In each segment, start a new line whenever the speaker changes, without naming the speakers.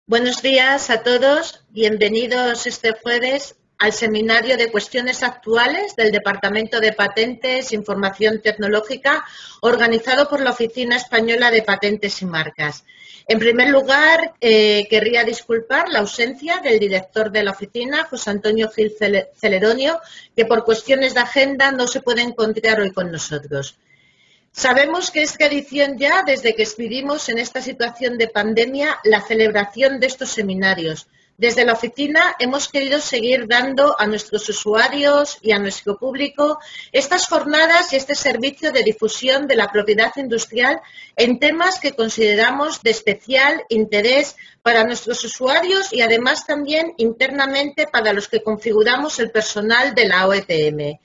Buenos días a todos. Bienvenidos este jueves al seminario de cuestiones actuales del Departamento de Patentes e Información Tecnológica organizado por la Oficina Española de Patentes y Marcas. En primer lugar, querría disculpar la ausencia del director de la oficina, José Antonio Gil Celedonio, que por cuestiones de agenda no se puede encontrar hoy con nosotros. Sabemos que es tradición ya, desde que vivimos en esta situación de pandemia, la celebración de estos seminarios. Desde la oficina hemos querido seguir dando a nuestros usuarios y a nuestro público estas jornadas y este servicio de difusión de la propiedad industrial en temas que consideramos de especial interés para nuestros usuarios y además también internamente para los que configuramos el personal de la OEPM.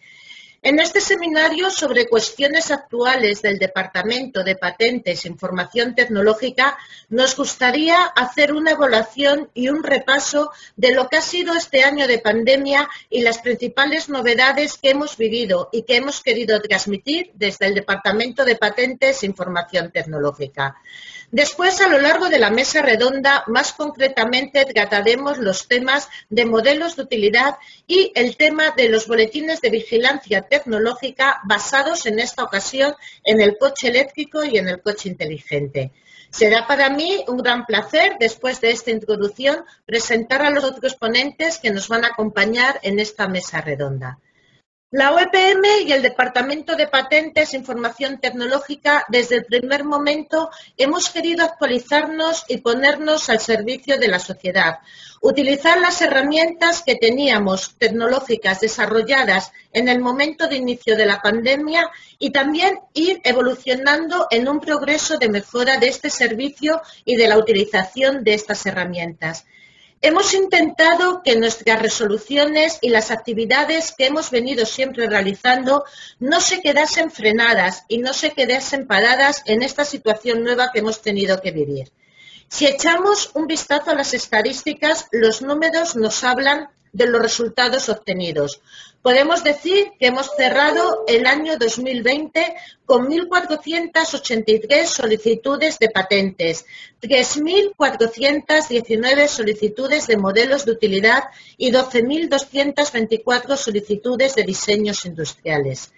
En este seminario sobre cuestiones actuales del Departamento de Patentes e Información Tecnológica nos gustaría hacer una evaluación y un repaso de lo que ha sido este año de pandemia y las principales novedades que hemos vivido y que hemos querido transmitir desde el Departamento de Patentes e Información Tecnológica. Después, a lo largo de la mesa redonda, más concretamente trataremos los temas de modelos de utilidad y el tema de los boletines de vigilancia tecnológica basados en esta ocasión en el coche eléctrico y en el coche inteligente. Será para mí un gran placer, después de esta introducción, presentar a los otros ponentes que nos van a acompañar en esta mesa redonda. La OEPM y el Departamento de Patentes e Información Tecnológica, desde el primer momento, hemos querido actualizarnos y ponernos al servicio de la sociedad. Utilizar las herramientas que teníamos tecnológicas desarrolladas en el momento de inicio de la pandemia y también ir evolucionando en un progreso de mejora de este servicio y de la utilización de estas herramientas. Hemos intentado que nuestras resoluciones y las actividades que hemos venido siempre realizando no se quedasen frenadas y no se quedasen paradas en esta situación nueva que hemos tenido que vivir. Si echamos un vistazo a las estadísticas, los números nos hablan de los resultados obtenidos. Podemos decir que hemos cerrado el año 2020 con 1.483 solicitudes de patentes, 3.419 solicitudes de modelos de utilidad y 12.224 solicitudes de diseños industriales.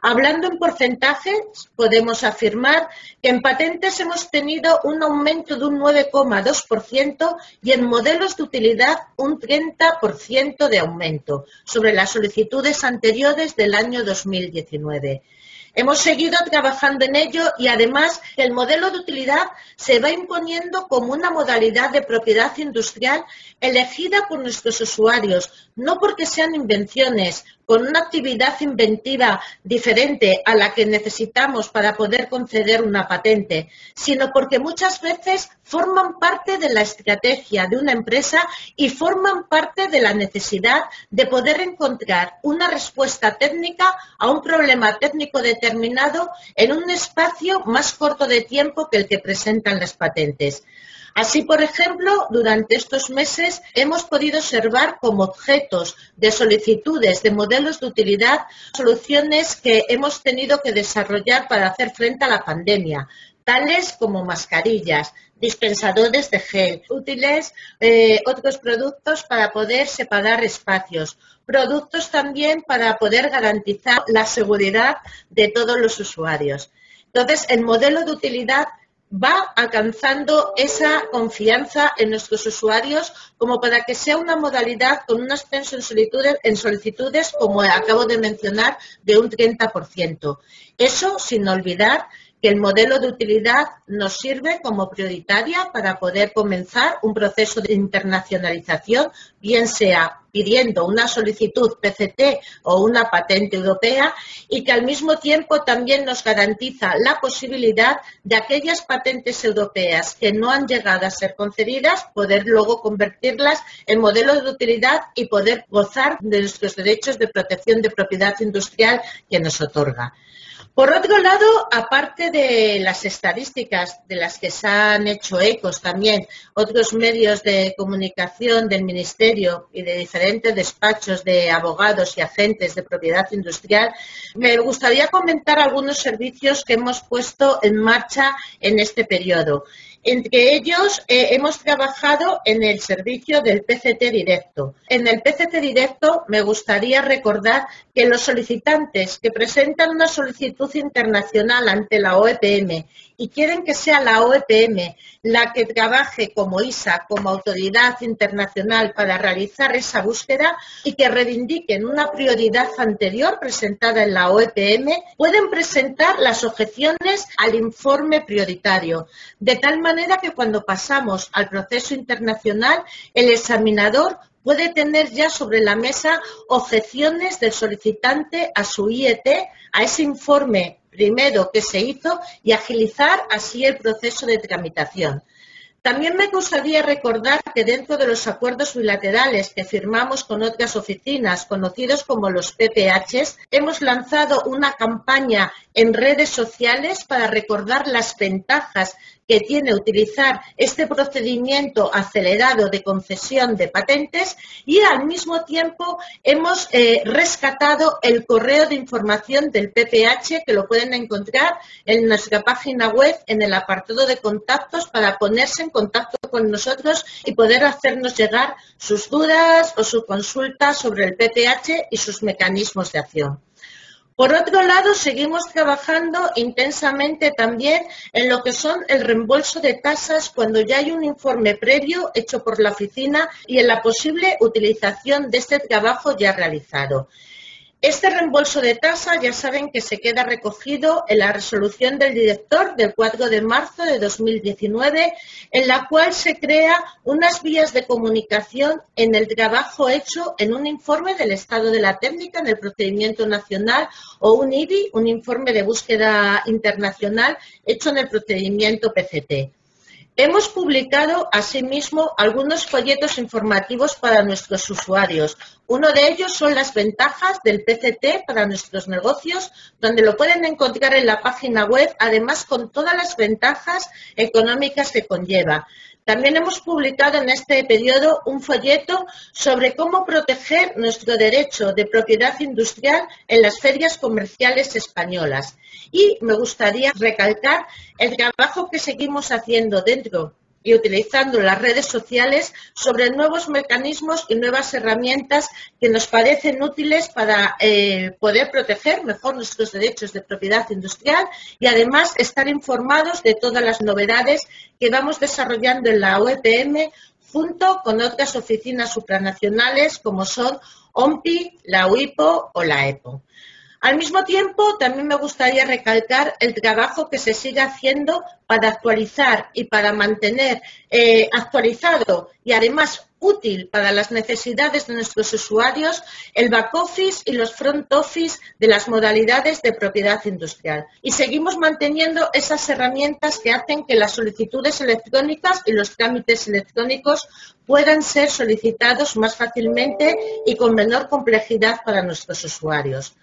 Hablando en porcentajes, podemos afirmar que en patentes hemos tenido un aumento de un 9,2% y en modelos de utilidad un 30% de aumento sobre las solicitudes anteriores del año 2019. Hemos seguido trabajando en ello y además el modelo de utilidad se va imponiendo como una modalidad de propiedad industrial elegida por nuestros usuarios, no porque sean invenciones con una actividad inventiva diferente a la que necesitamos para poder conceder una patente, sino porque muchas veces forman parte de la estrategia de una empresa y forman parte de la necesidad de poder encontrar una respuesta técnica a un problema técnico determinado en un espacio más corto de tiempo que el que presentan las patentes. Así, por ejemplo, durante estos meses hemos podido observar como objetos de solicitudes de modelos de utilidad soluciones que hemos tenido que desarrollar para hacer frente a la pandemia, tales como mascarillas, dispensadores de gel, útiles, otros productos para poder separar espacios, productos también para poder garantizar la seguridad de todos los usuarios. Entonces, el modelo de utilidad va alcanzando esa confianza en nuestros usuarios como para que sea una modalidad con un ascenso en solicitudes, como acabo de mencionar, de un 30%. Eso sin olvidar que el modelo de utilidad nos sirve como prioritaria para poder comenzar un proceso de internacionalización, bien sea pidiendo una solicitud PCT o una patente europea, y que al mismo tiempo también nos garantiza la posibilidad de aquellas patentes europeas que no han llegado a ser concedidas, poder luego convertirlas en modelos de utilidad y poder gozar de nuestros derechos de protección de propiedad industrial que nos otorga. Por otro lado, aparte de las estadísticas de las que se han hecho ecos también otros medios de comunicación del Ministerio y de diferentes despachos de abogados y agentes de propiedad industrial, me gustaría comentar algunos servicios que hemos puesto en marcha en este periodo. Entre ellos, hemos trabajado en el servicio del PCT directo. En el PCT directo me gustaría recordar que los solicitantes que presentan una solicitud internacional ante la OEPM y quieren que sea la OEPM la que trabaje como ISA, como autoridad internacional para realizar esa búsqueda y que reivindiquen una prioridad anterior presentada en la OEPM, pueden presentar las objeciones al informe prioritario, de tal manera que cuando pasamos al proceso internacional, el examinador puede tener ya sobre la mesa objeciones del solicitante a su IET, a ese informe primero que se hizo y agilizar así el proceso de tramitación. También me gustaría recordar que dentro de los acuerdos bilaterales que firmamos con otras oficinas, conocidos como los PPHs, hemos lanzado una campaña en redes sociales para recordar las ventajas que tiene utilizar este procedimiento acelerado de concesión de patentes y al mismo tiempo hemos rescatado el correo de información del PPH que lo pueden encontrar en nuestra página web en el apartado de contactos para ponerse en contacto con nosotros y poder hacernos llegar sus dudas o su consulta sobre el PPH y sus mecanismos de acción. Por otro lado, seguimos trabajando intensamente también en lo que son el reembolso de tasas cuando ya hay un informe previo hecho por la oficina y en la posible utilización de este trabajo ya realizado. Este reembolso de tasa ya saben que se queda recogido en la resolución del director del 4 de marzo de 2019, en la cual se crea unas vías de comunicación en el trabajo hecho en un informe del estado de la técnica en el procedimiento nacional o un IBI, un informe de búsqueda internacional hecho en el procedimiento PCT. Hemos publicado, asimismo, algunos folletos informativos para nuestros usuarios. Uno de ellos son las ventajas del PCT para nuestros negocios, donde lo pueden encontrar en la página web, además con todas las ventajas económicas que conlleva. También hemos publicado en este periodo un folleto sobre cómo proteger nuestro derecho de propiedad industrial en las ferias comerciales españolas. Y me gustaría recalcar el trabajo que seguimos haciendo dentro y utilizando las redes sociales sobre nuevos mecanismos y nuevas herramientas que nos parecen útiles para poder proteger mejor nuestros derechos de propiedad industrial y además estar informados de todas las novedades que vamos desarrollando en la OEPM junto con otras oficinas supranacionales como son OMPI, la UIPO o la EPO. Al mismo tiempo, también me gustaría recalcar el trabajo que se sigue haciendo para actualizar y para mantener actualizado y además útil para las necesidades de nuestros usuarios el back office y los front office de las modalidades de propiedad industrial. Y seguimos manteniendo esas herramientas que hacen que las solicitudes electrónicas y los trámites electrónicos puedan ser solicitados más fácilmente y con menor complejidad para nuestros usuarios.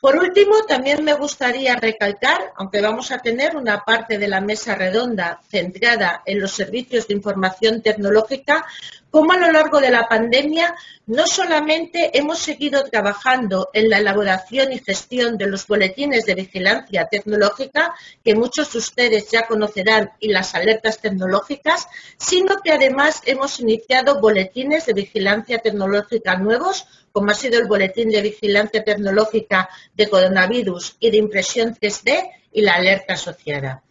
Por último, también me gustaría recalcar, aunque vamos a tener una parte de la mesa redonda centrada en los servicios de información tecnológica, cómo a lo largo de la pandemia no solamente hemos seguido trabajando en la elaboración y gestión de los boletines de vigilancia tecnológica, que muchos de ustedes ya conocerán, y las alertas tecnológicas, sino que además hemos iniciado boletines de vigilancia tecnológica nuevos, como ha sido el boletín de vigilancia tecnológica de coronavirus y de impresión 3D y la alerta asociada.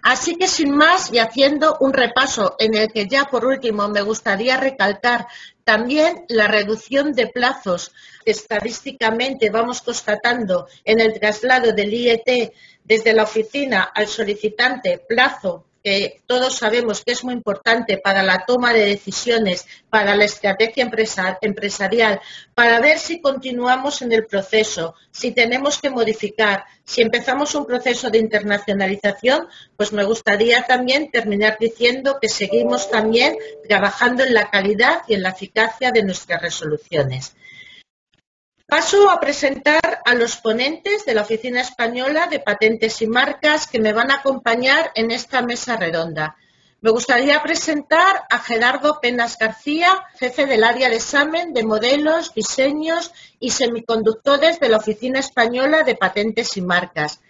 Así que sin más y haciendo un repaso en el que ya por último me gustaría recalcar también la reducción de plazos que estadísticamente vamos constatando en el traslado del IET desde la oficina al solicitante, plazo que todos sabemos que es muy importante para la toma de decisiones, para la estrategia empresarial, para ver si continuamos en el proceso, si tenemos que modificar, si empezamos un proceso de internacionalización, pues me gustaría también terminar diciendo que seguimos también trabajando en la calidad y en la eficacia de nuestras resoluciones. Paso a presentar a los ponentes de la Oficina Española de Patentes y Marcas que me van a acompañar en esta mesa redonda. Me gustaría presentar a Gerardo Penas García, jefe del área de examen de modelos, diseños y semiconductores de la Oficina Española de Patentes y Marcas.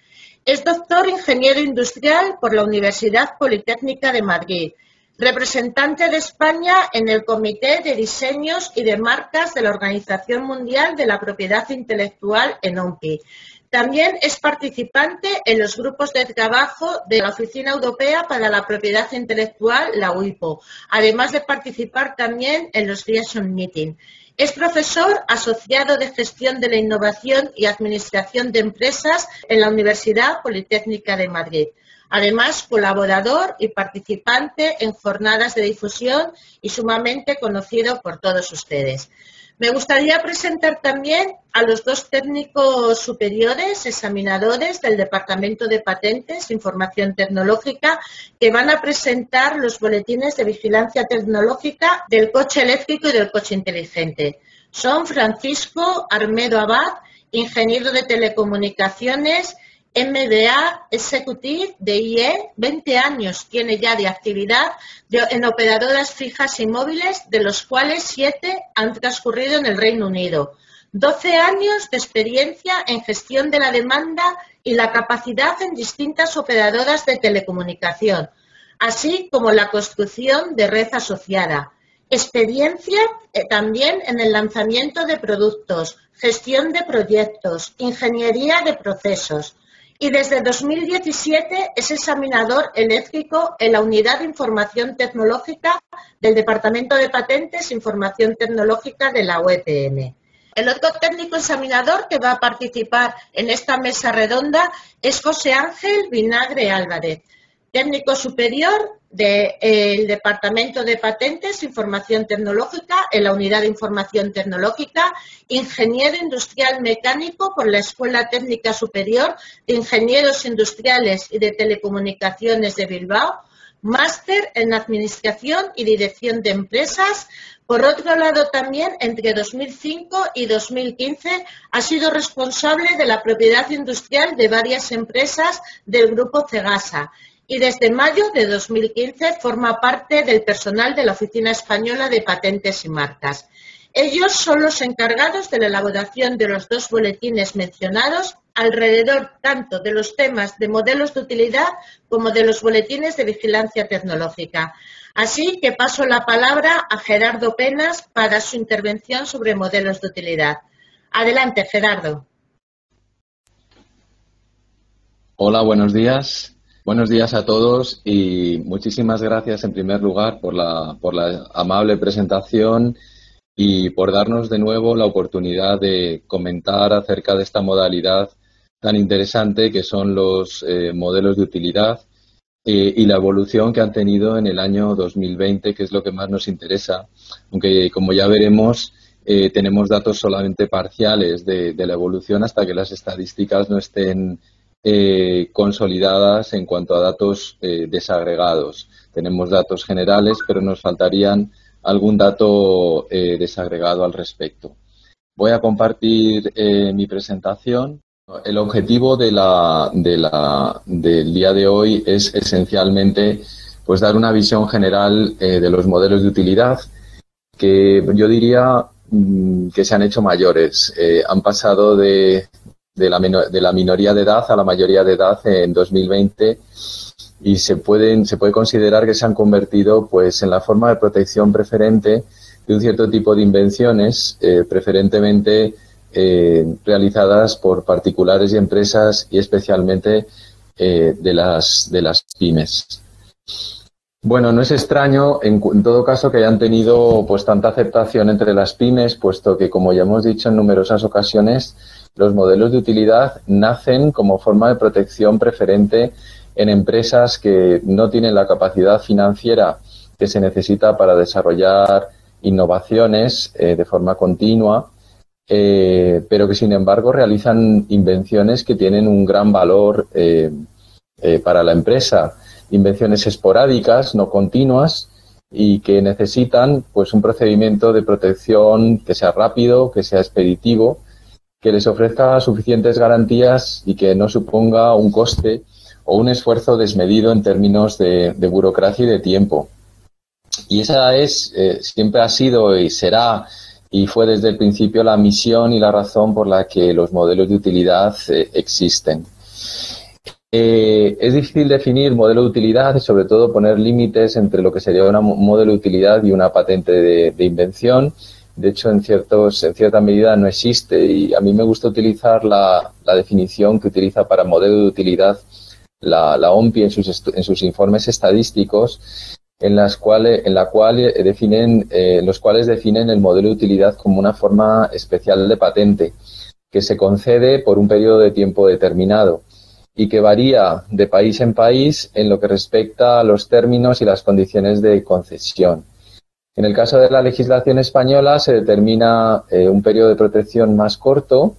Es doctor ingeniero industrial por la Universidad Politécnica de Madrid, representante de España en el Comité de Diseños y de Marcas de la Organización Mundial de la Propiedad Intelectual en OMPI. También es participante en los grupos de trabajo de la Oficina Europea para la Propiedad Intelectual, la UIPO, además de participar también en los Liaison Meeting. Es profesor asociado de Gestión de la Innovación y Administración de Empresas en la Universidad Politécnica de Madrid. Además, colaborador y participante en jornadas de difusión y sumamente conocido por todos ustedes. Me gustaría presentar también a los dos técnicos superiores, examinadores del Departamento de Patentes e Información Tecnológica, que van a presentar los boletines de vigilancia tecnológica del coche eléctrico y del coche inteligente. Son Francisco Armedo Abad, ingeniero de telecomunicaciones, MBA Executive de IE, 20 años tiene ya de actividad en operadoras fijas y móviles, de los cuales 7 han transcurrido en el Reino Unido. 12 años de experiencia en gestión de la demanda y la capacidad en distintas operadoras de telecomunicación, así como la construcción de red asociada. Experiencia también en el lanzamiento de productos, gestión de proyectos, ingeniería de procesos. Y desde 2017 es examinador eléctrico en la Unidad de Información Tecnológica del Departamento de Patentes e Información Tecnológica de la UEPM. El otro técnico examinador que va a participar en esta mesa redonda es José Ángel Vinagre Álvarez, técnico superior del Departamento de Patentes e Información Tecnológica en la Unidad de Información Tecnológica, ingeniero industrial mecánico por la Escuela Técnica Superior de Ingenieros Industriales y de Telecomunicaciones de Bilbao, máster en Administración y Dirección de Empresas. Por otro lado, también entre 2005 y 2015 ha sido responsable de la propiedad industrial de varias empresas del Grupo Cegasa. Y desde mayo de 2015 forma parte del personal de la Oficina Española de Patentes y Marcas. Ellos son los encargados de la elaboración de los dos boletines mencionados, alrededor tanto de los temas de modelos de utilidad como de los boletines de vigilancia tecnológica. Así que paso la palabra a Gerardo Penas para su intervención sobre modelos de utilidad. Adelante, Gerardo.
Hola, buenos días. Buenos días a todos y muchísimas gracias en primer lugar por la amable presentación y por darnos de nuevo la oportunidad de comentar acerca de esta modalidad tan interesante que son los modelos de utilidad y la evolución que han tenido en el año 2020, que es lo que más nos interesa, aunque como ya veremos tenemos datos solamente parciales de la evolución hasta que las estadísticas no estén consolidadas en cuanto a datos desagregados. Tenemos datos generales, pero nos faltarían algún dato desagregado al respecto. Voy a compartir mi presentación. El objetivo del día de hoy es esencialmente pues dar una visión general de los modelos de utilidad que yo diría que se han hecho mayores. Han pasado de la minoría de edad a la mayoría de edad en 2020 y se puede considerar que se han convertido pues en la forma de protección preferente de un cierto tipo de invenciones, preferentemente realizadas por particulares y empresas y especialmente de las pymes. Bueno, no es extraño en todo caso que hayan tenido pues tanta aceptación entre las pymes, puesto que, como ya hemos dicho en numerosas ocasiones, los modelos de utilidad nacen como forma de protección preferente en empresas que no tienen la capacidad financiera que se necesita para desarrollar innovaciones de forma continua, pero que sin embargo realizan invenciones que tienen un gran valor para la empresa, invenciones esporádicas, no continuas, y que necesitan pues un procedimiento de protección que sea rápido, que sea expeditivo que les ofrezca suficientes garantías y que no suponga un coste o un esfuerzo desmedido en términos de burocracia y de tiempo. Y esa siempre ha sido y será y fue desde el principio la misión y la razón por la que los modelos de utilidad existen. Es difícil definir modelo de utilidad y sobre todo poner límites entre lo que sería un modelo de utilidad y una patente de invención. De hecho, en cierta medida no existe, y a mí me gusta utilizar la definición que utiliza para modelo de utilidad la OMPI en sus informes estadísticos, en los cuales definen el modelo de utilidad como una forma especial de patente que se concede por un periodo de tiempo determinado y que varía de país en país en lo que respecta a los términos y las condiciones de concesión. En el caso de la legislación española se determina un periodo de protección más corto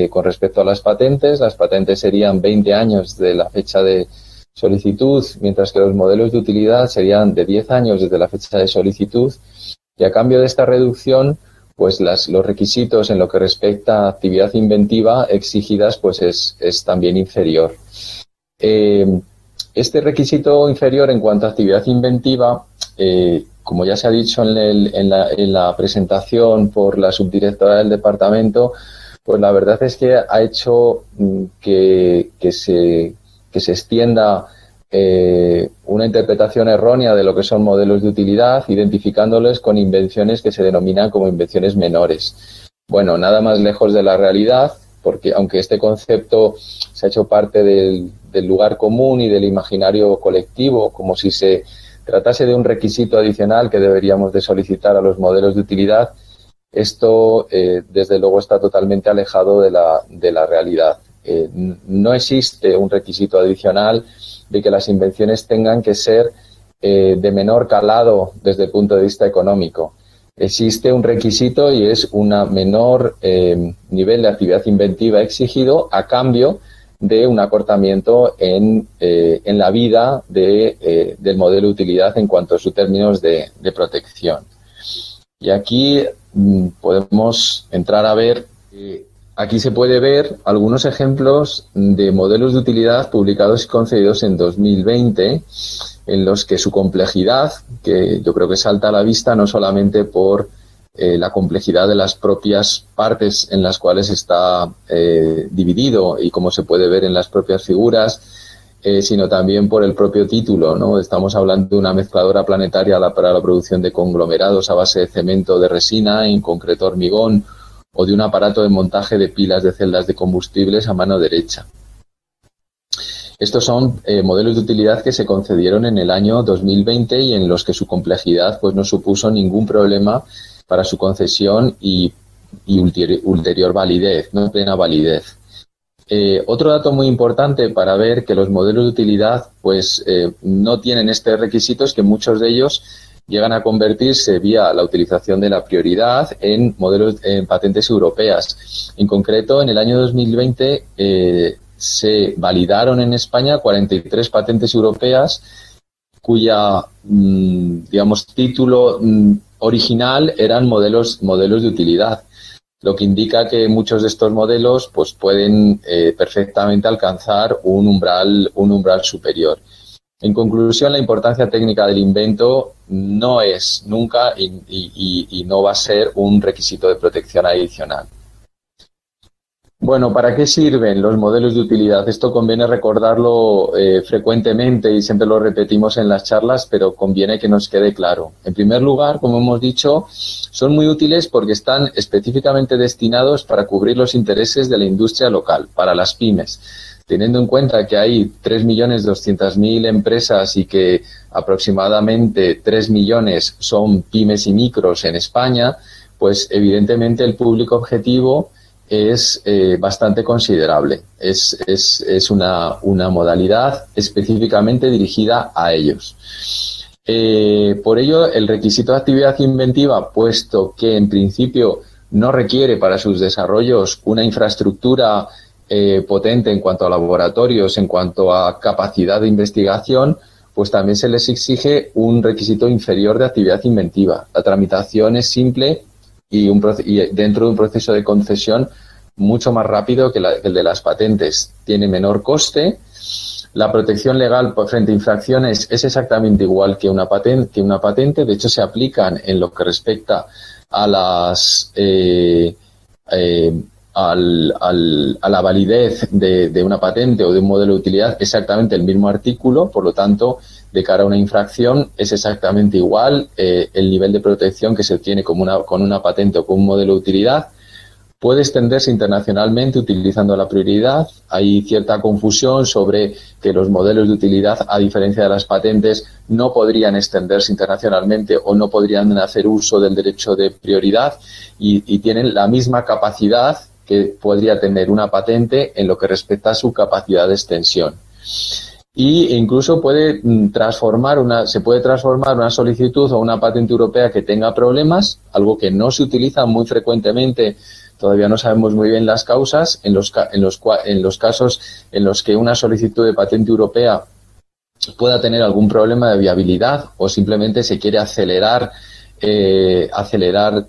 con respecto a las patentes. Las patentes serían 20 años de la fecha de solicitud, mientras que los modelos de utilidad serían de 10 años desde la fecha de solicitud. Y a cambio de esta reducción, pues los requisitos en lo que respecta a actividad inventiva exigidas pues es también inferior. Este requisito inferior en cuanto a actividad inventiva, como ya se ha dicho en la presentación por la subdirectora del departamento, pues la verdad es que ha hecho que se extienda una interpretación errónea de lo que son modelos de utilidad, identificándoles con invenciones que se denominan como invenciones menores. Bueno, nada más lejos de la realidad, porque aunque este concepto se ha hecho parte del lugar común y del imaginario colectivo, como si se tratase de un requisito adicional que deberíamos de solicitar a los modelos de utilidad, esto desde luego está totalmente alejado de la realidad. No existe un requisito adicional de que las invenciones tengan que ser de menor calado desde el punto de vista económico. Existe un requisito y es un menor nivel de actividad inventiva exigido a cambio de un acortamiento en la vida del modelo de utilidad en cuanto a sus términos de protección. Y aquí podemos entrar a ver, aquí se puede ver algunos ejemplos de modelos de utilidad publicados y concedidos en 2020, en los que su complejidad, que yo creo que salta a la vista no solamente por la complejidad de las propias partes en las cuales está dividido y como se puede ver en las propias figuras, sino también por el propio título, ¿no? Estamos hablando de una mezcladora planetaria para la producción de conglomerados a base de cemento de resina, en concreto hormigón, o de un aparato de montaje de pilas de celdas de combustibles a mano derecha. Estos son modelos de utilidad que se concedieron en el año 2020 y en los que su complejidad pues no supuso ningún problema para su concesión y ulterior validez, no plena validez. Otro dato muy importante para ver que los modelos de utilidad pues no tienen este requisito es que muchos de ellos llegan a convertirse vía la utilización de la prioridad en modelos en patentes europeas. En concreto, en el año 2020 se validaron en España 43 patentes europeas cuya digamos título original eran modelos de utilidad, lo que indica que muchos de estos modelos pues pueden perfectamente alcanzar un umbral superior. En conclusión, la importancia técnica del invento no es nunca y no va a ser un requisito de protección adicional. Bueno, ¿para qué sirven los modelos de utilidad? Esto conviene recordarlo frecuentemente y siempre lo repetimos en las charlas, pero conviene que nos quede claro. En primer lugar, como hemos dicho, son muy útiles porque están específicamente destinados para cubrir los intereses de la industria local, para las pymes. Teniendo en cuenta que hay 3.200.000 empresas y que aproximadamente 3 millones son pymes y micros en España, pues evidentemente el público objetivo es bastante considerable. Es una modalidad específicamente dirigida a ellos. Por ello, el requisito de actividad inventiva, puesto que en principio no requiere para sus desarrollos una infraestructura potente en cuanto a laboratorios, en cuanto a capacidad de investigación, pues también se les exige un requisito inferior de actividad inventiva. La tramitación es simple y dentro de un proceso de concesión mucho más rápido que el de las patentes. Tiene menor coste. La protección legal frente a infracciones es exactamente igual que una patente. De hecho, se aplican en lo que respecta a las a la validez de una patente o de un modelo de utilidad exactamente el mismo artículo. Por lo tanto, de cara a una infracción es exactamente igual el nivel de protección que se obtiene con una patente o con un modelo de utilidad. Puede extenderse internacionalmente utilizando la prioridad. Hay cierta confusión sobre que los modelos de utilidad, a diferencia de las patentes, no podrían extenderse internacionalmente o no podrían hacer uso del derecho de prioridad y tienen la misma capacidad que podría tener una patente en lo que respecta a su capacidad de extensión. Y incluso se puede transformar una solicitud o una patente europea que tenga problemas, algo que no se utiliza muy frecuentemente. Todavía no sabemos muy bien las causas en los casos en los que una solicitud de patente europea pueda tener algún problema de viabilidad o simplemente se quiere acelerar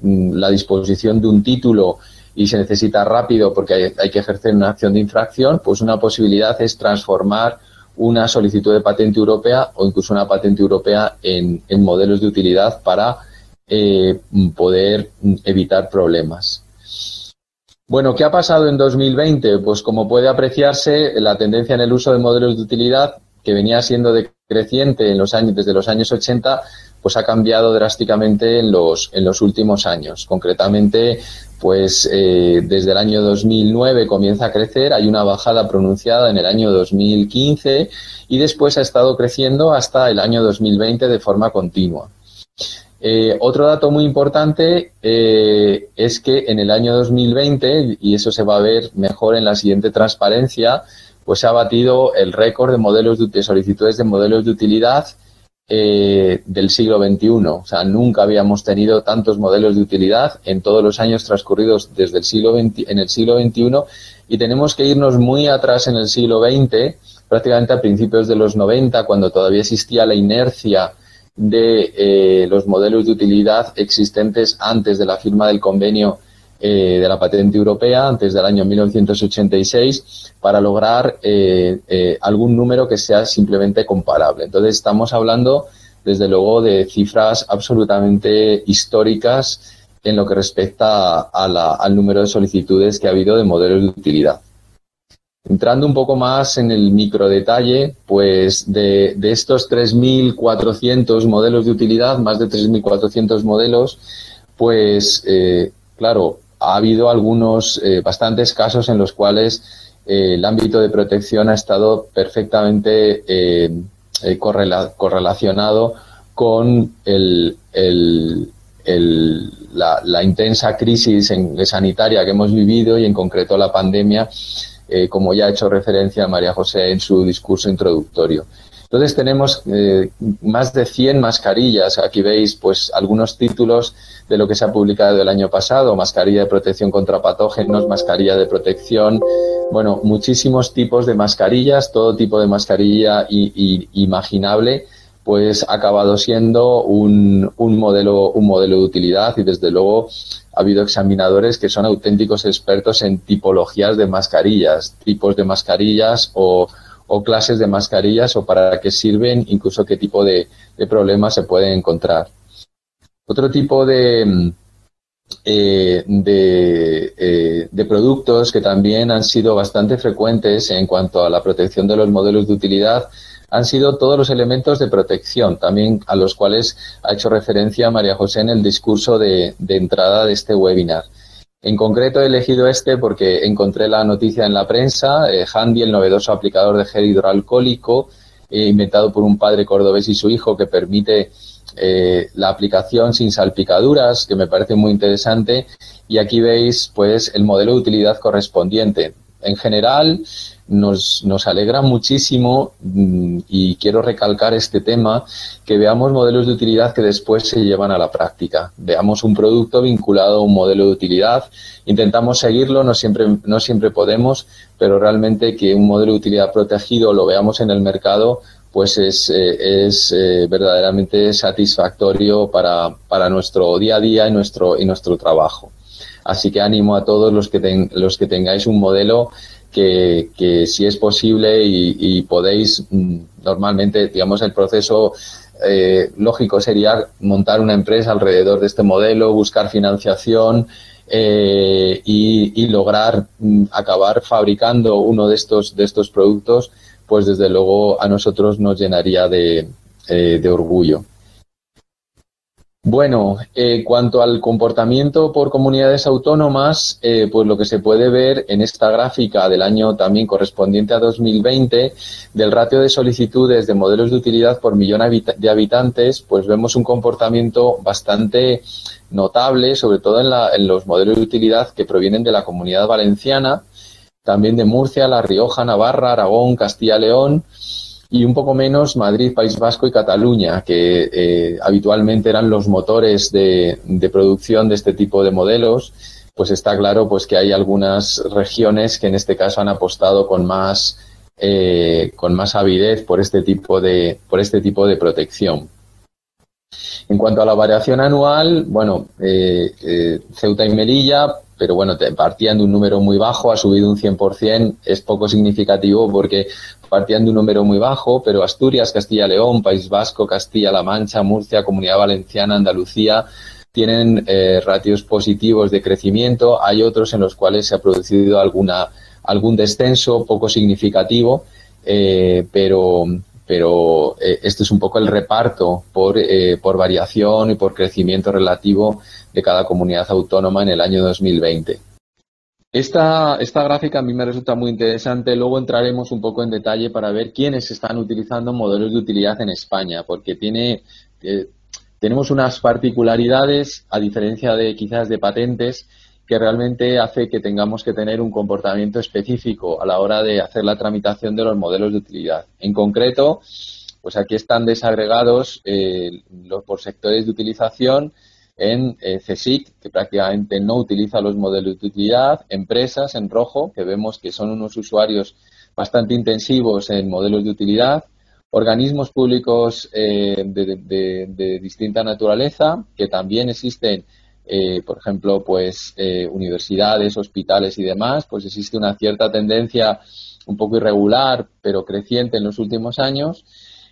la disposición de un título y se necesita rápido porque hay que ejercer una acción de infracción, pues una posibilidad es transformar una solicitud de patente europea o incluso una patente europea en modelos de utilidad para poder evitar problemas. Bueno, ¿qué ha pasado en 2020? Pues como puede apreciarse, la tendencia en el uso de modelos de utilidad, que venía siendo decreciente desde los años 80, pues ha cambiado drásticamente en los últimos años. Concretamente, pues desde el año 2009 comienza a crecer, hay una bajada pronunciada en el año 2015 y después ha estado creciendo hasta el año 2020 de forma continua. Otro dato muy importante es que en el año 2020, y eso se va a ver mejor en la siguiente transparencia, pues se ha batido el récord de solicitudes de modelos de utilidad del siglo XXI. O sea, nunca habíamos tenido tantos modelos de utilidad en todos los años transcurridos desde en el siglo XXI, y tenemos que irnos muy atrás en el siglo XX, prácticamente a principios de los 90, cuando todavía existía la inercia de los modelos de utilidad existentes antes de la firma del convenio de la patente europea, antes del año 1986, para lograr algún número que sea simplemente comparable. Entonces estamos hablando, desde luego, de cifras absolutamente históricas en lo que respecta al número de solicitudes que ha habido de modelos de utilidad. Entrando un poco más en el microdetalle, pues de estos 3.400 modelos de utilidad, más de 3.400 modelos, pues claro, ha habido bastantes casos en los cuales el ámbito de protección ha estado perfectamente correlacionado con la intensa crisis sanitaria que hemos vivido y en concreto la pandemia, como ya ha hecho referencia María José en su discurso introductorio. Entonces tenemos más de 100 mascarillas. Aquí veis pues algunos títulos de lo que se ha publicado el año pasado: mascarilla de protección contra patógenos, mascarilla de protección, bueno, muchísimos tipos de mascarillas, todo tipo de mascarilla imaginable, pues ha acabado siendo un modelo de utilidad, y desde luego ha habido examinadores que son auténticos expertos en tipologías de mascarillas, tipos de mascarillas o clases de mascarillas, o para qué sirven, incluso qué tipo de problemas se pueden encontrar. Otro tipo de productos que también han sido bastante frecuentes en cuanto a la protección de los modelos de utilidad han sido todos los elementos de protección, también a los cuales ha hecho referencia María José en el discurso de entrada de este webinar. En concreto he elegido este porque encontré la noticia en la prensa. Handy, el novedoso aplicador de gel hidroalcohólico, inventado por un padre cordobés y su hijo, que permite la aplicación sin salpicaduras, que me parece muy interesante. Y aquí veis pues el modelo de utilidad correspondiente. En general nos alegra muchísimo, y quiero recalcar este tema, que veamos modelos de utilidad que después se llevan a la práctica. Veamos un producto vinculado a un modelo de utilidad, intentamos seguirlo, no siempre podemos, pero realmente que un modelo de utilidad protegido lo veamos en el mercado, pues es verdaderamente satisfactorio para nuestro día a día y nuestro trabajo. Así que animo a todos los que tengáis un modelo que si es posible y podéis, normalmente, digamos, el proceso lógico sería montar una empresa alrededor de este modelo, buscar financiación y lograr acabar fabricando uno de estos productos, pues desde luego a nosotros nos llenaría de orgullo. Bueno, cuanto al comportamiento por comunidades autónomas, pues lo que se puede ver en esta gráfica del año también correspondiente a 2020, del ratio de solicitudes de modelos de utilidad por millón de habitantes, pues vemos un comportamiento bastante notable, sobre todo en los modelos de utilidad que provienen de la Comunidad Valenciana, también de Murcia, La Rioja, Navarra, Aragón, Castilla-León, y un poco menos Madrid, País Vasco y Cataluña, que habitualmente eran los motores de producción de este tipo de modelos. Pues está claro pues que hay algunas regiones que en este caso han apostado con más avidez por este tipo de protección. En cuanto a la variación anual, bueno, Ceuta y Melilla, pero bueno, partían de un número muy bajo, ha subido un 100%, es poco significativo porque partían de un número muy bajo, pero Asturias, Castilla-León, País Vasco, Castilla-La Mancha, Murcia, Comunidad Valenciana, Andalucía, tienen ratios positivos de crecimiento. Hay otros en los cuales se ha producido algún descenso poco significativo, pero este es un poco el reparto por variación y por crecimiento relativo de cada comunidad autónoma en el año 2020. Esta gráfica a mí me resulta muy interesante. Luego entraremos un poco en detalle para ver quiénes están utilizando modelos de utilidad en España, porque tenemos unas particularidades, a diferencia de quizás de patentes, que realmente hace que tengamos que tener un comportamiento específico a la hora de hacer la tramitación de los modelos de utilidad. En concreto, pues aquí están desagregados por sectores de utilización en CSIC, que prácticamente no utiliza los modelos de utilidad, empresas en rojo, que vemos que son unos usuarios bastante intensivos en modelos de utilidad, organismos públicos de distinta naturaleza, que también existen. Por ejemplo, pues universidades, hospitales y demás, pues existe una cierta tendencia un poco irregular, pero creciente en los últimos años.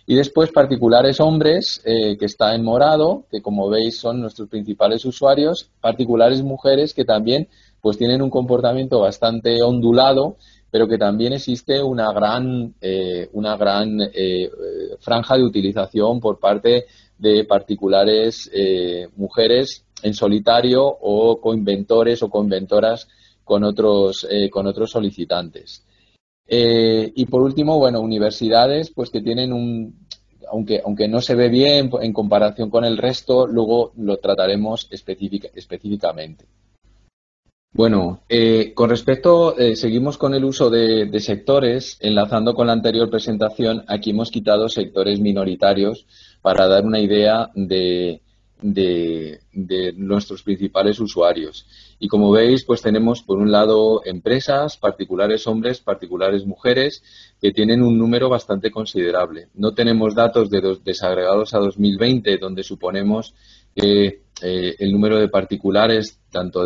Y después particulares hombres, que está en morado, que como veis son nuestros principales usuarios, particulares mujeres que también pues tienen un comportamiento bastante ondulado, pero que también existe una gran franja de utilización por parte de particulares mujeres en solitario o coinventores o coinventoras con otros solicitantes. Y por último, bueno, universidades pues que tienen aunque no se ve bien en comparación con el resto, luego lo trataremos específicamente. Bueno, con respecto, seguimos con el uso de sectores, enlazando con la anterior presentación, aquí hemos quitado sectores minoritarios para dar una idea de nuestros principales usuarios. Y como veis, pues tenemos por un lado empresas, particulares hombres, particulares mujeres, que tienen un número bastante considerable. No tenemos datos desagregados a 2020, donde suponemos que el número de particulares, tanto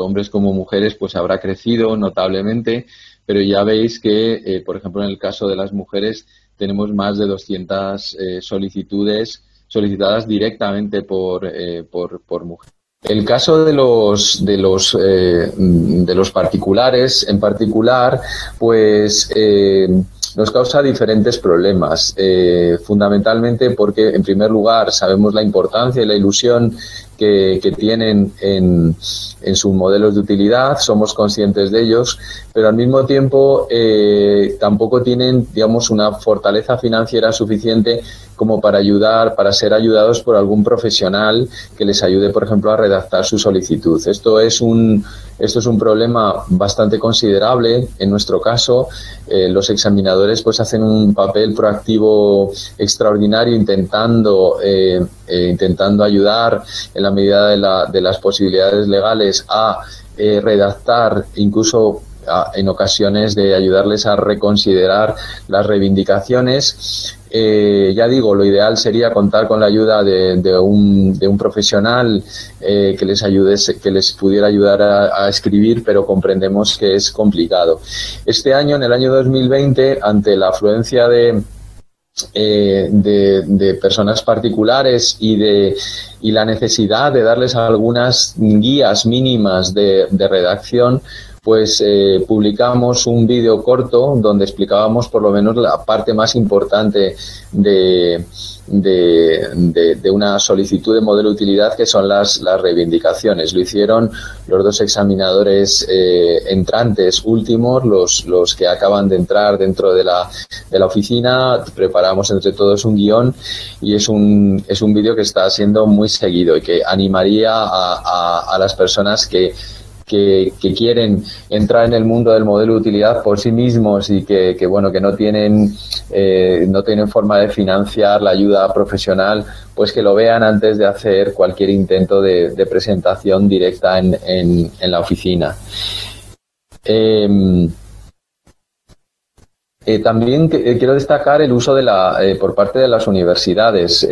hombres como mujeres, pues habrá crecido notablemente, pero ya veis que, por ejemplo, en el caso de las mujeres, tenemos más de 200 solicitudes solicitadas directamente por mujeres. El caso de los particulares, en particular, pues nos causa diferentes problemas, fundamentalmente porque, en primer lugar, sabemos la importancia y la ilusión que tienen en sus modelos de utilidad, somos conscientes de ellos, pero al mismo tiempo tampoco tienen, digamos, una fortaleza financiera suficiente como para ser ayudados por algún profesional que les ayude, por ejemplo, a redactar su solicitud. Esto es un problema bastante considerable. En nuestro caso, los examinadores pues hacen un papel proactivo extraordinario intentando ayudar en la medida de las posibilidades legales a redactar, incluso en ocasiones de ayudarles a reconsiderar las reivindicaciones. Ya digo, lo ideal sería contar con la ayuda de un profesional que les ayude, que les pudiera ayudar a escribir, pero comprendemos que es complicado. Este año, en el año 2020, ante la afluencia de personas particulares y la necesidad de darles algunas guías mínimas de redacción, pues publicamos un vídeo corto donde explicábamos por lo menos la parte más importante de una solicitud de modelo de utilidad, que son las reivindicaciones. Lo hicieron los dos examinadores entrantes últimos, los que acaban de entrar dentro de la oficina. Preparamos entre todos un guión y es un vídeo que está siendo muy seguido y que animaría a las personas que quieren entrar en el mundo del modelo de utilidad por sí mismos y que no tienen forma de financiar la ayuda profesional, pues que lo vean antes de hacer cualquier intento de presentación directa en la oficina. También quiero destacar el uso por parte de las universidades.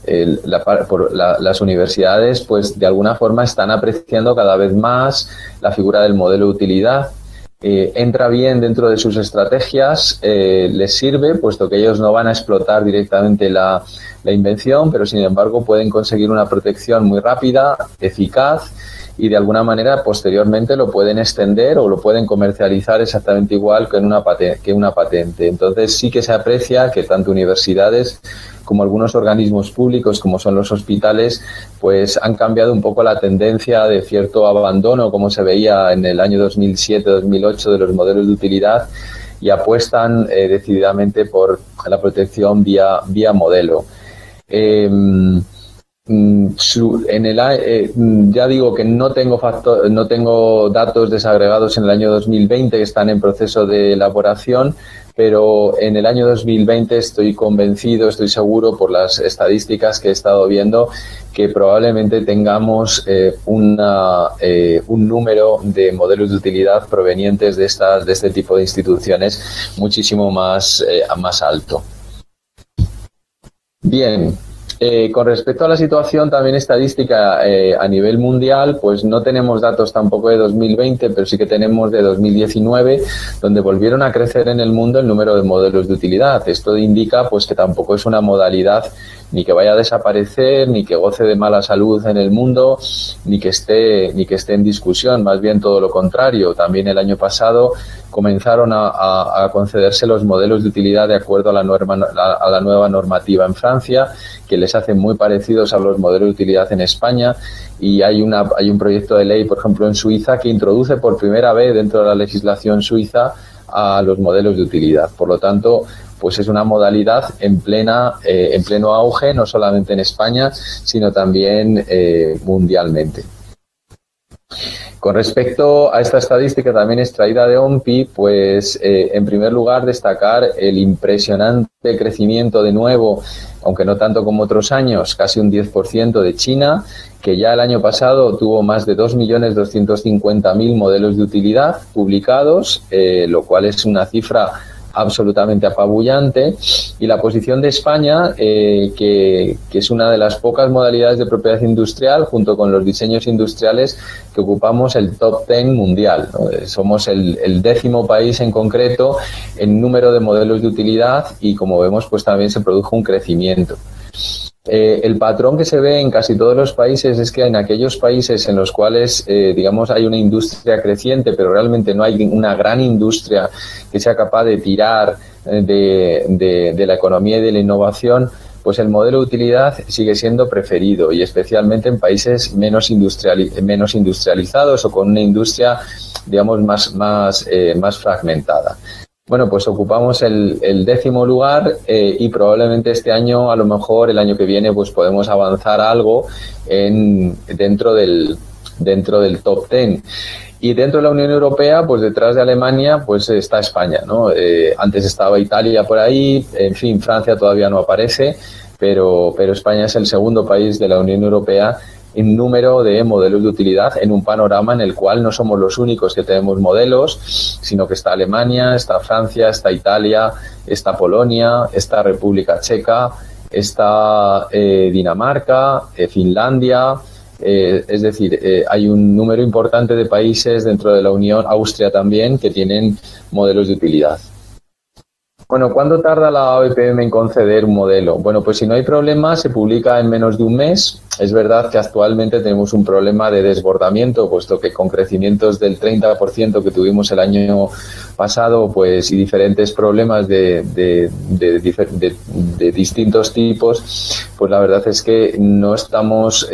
Las universidades, pues de alguna forma están apreciando cada vez más la figura del modelo de utilidad. Entra bien dentro de sus estrategias, les sirve, puesto que ellos no van a explotar directamente la invención, pero sin embargo pueden conseguir una protección muy rápida, eficaz, y de alguna manera posteriormente lo pueden extender o lo pueden comercializar exactamente igual que una patente. Entonces sí que se aprecia que tanto universidades como algunos organismos públicos, como son los hospitales, pues han cambiado un poco la tendencia de cierto abandono, como se veía en el año 2007-2008, de los modelos de utilidad, y apuestan decididamente por la protección vía modelo. Ya digo que no tengo datos desagregados en el año 2020 que están en proceso de elaboración, pero en el año 2020 estoy convencido, estoy seguro por las estadísticas que he estado viendo, que probablemente tengamos un número de modelos de utilidad provenientes de este tipo de instituciones muchísimo más alto. Bien. Con respecto a la situación también estadística a nivel mundial, pues no tenemos datos tampoco de 2020, pero sí que tenemos de 2019, donde volvieron a crecer en el mundo el número de modelos de utilidad. Esto indica pues que tampoco es una modalidad ni que vaya a desaparecer, ni que goce de mala salud en el mundo, ni que esté en discusión, más bien todo lo contrario. También el año pasado comenzaron a concederse los modelos de utilidad de acuerdo a la nueva normativa en Francia, que les hacen muy parecidos a los modelos de utilidad en España, y hay un proyecto de ley, por ejemplo, en Suiza, que introduce por primera vez dentro de la legislación suiza a los modelos de utilidad. Por lo tanto, pues es una modalidad en pleno auge, no solamente en España, sino también mundialmente. Con respecto a esta estadística también extraída de OMPI, pues en primer lugar destacar el impresionante crecimiento de nuevo, aunque no tanto como otros años, casi un 10% de China, que ya el año pasado tuvo más de 2.250.000 modelos de utilidad publicados, lo cual es una cifra absolutamente apabullante. Y la posición de España, que es una de las pocas modalidades de propiedad industrial, junto con los diseños industriales, que ocupamos el top 10 mundial, ¿no? Somos el 10º país en concreto en número de modelos de utilidad, y como vemos pues también se produjo un crecimiento. El patrón que se ve en casi todos los países es que en aquellos países en los cuales, digamos, hay una industria creciente, pero realmente no hay una gran industria que sea capaz de tirar de la economía y de la innovación, pues el modelo de utilidad sigue siendo preferido, y especialmente en países menos industrializados o con una industria, digamos, más fragmentada. Bueno, pues ocupamos el 10º lugar, y probablemente este año, a lo mejor el año que viene, pues podemos avanzar algo dentro del top 10. Y dentro de la Unión Europea, pues detrás de Alemania, pues está España, ¿no? Antes estaba Italia por ahí, en fin, Francia todavía no aparece, pero España es el segundo país de la Unión Europea un número de modelos de utilidad en un panorama en el cual no somos los únicos que tenemos modelos, sino que está Alemania, está Francia, está Italia, está Polonia, está República Checa, está Dinamarca, Finlandia. Es decir, hay un número importante de países dentro de la Unión, Austria también, que tienen modelos de utilidad. Bueno, ¿cuánto tarda la OEPM en conceder un modelo? Bueno, pues si no hay problema, se publica en menos de un mes. Es verdad que actualmente tenemos un problema de desbordamiento, puesto que con crecimientos del 30% que tuvimos el año pasado, pues y diferentes problemas de distintos tipos, pues la verdad es que no estamos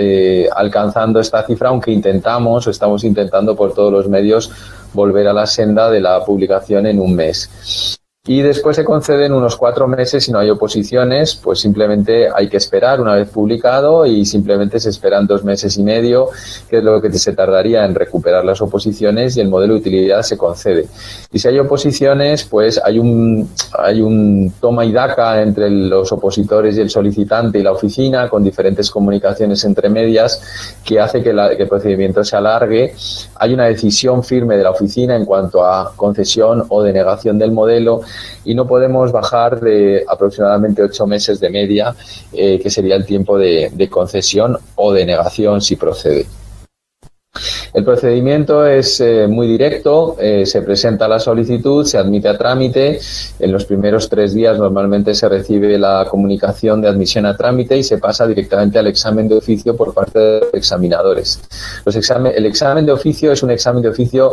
alcanzando esta cifra, aunque estamos intentando por todos los medios volver a la senda de la publicación en un mes. Y después se conceden unos 4 meses si no hay oposiciones, pues simplemente hay que esperar una vez publicado y simplemente se esperan 2 meses y medio, que es lo que se tardaría en recuperar las oposiciones y el modelo de utilidad se concede. Y si hay oposiciones, pues hay un toma y daca entre los opositores y el solicitante y la oficina, con diferentes comunicaciones entre medias, que hace que el procedimiento se alargue. Hay una decisión firme de la oficina en cuanto a concesión o denegación del modelo, y no podemos bajar de aproximadamente 8 meses de media, que sería el tiempo de concesión o denegación si procede. El procedimiento es muy directo, se presenta la solicitud, se admite a trámite. En los primeros 3 días normalmente se recibe la comunicación de admisión a trámite y se pasa directamente al examen de oficio por parte de los examinadores. El examen de oficio es un examen de oficio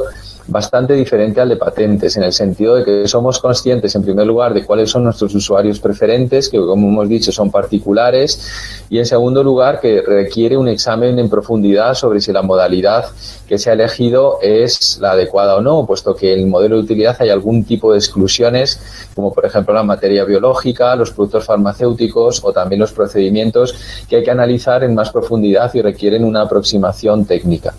bastante diferente al de patentes, en el sentido de que somos conscientes, en primer lugar, de cuáles son nuestros usuarios preferentes, que como hemos dicho son particulares, y en segundo lugar que requiere un examen en profundidad sobre si la modalidad que se ha elegido es la adecuada o no, puesto que en el modelo de utilidad hay algún tipo de exclusiones, como por ejemplo la materia biológica, los productos farmacéuticos o también los procedimientos que hay que analizar en más profundidad y requieren una aproximación técnica.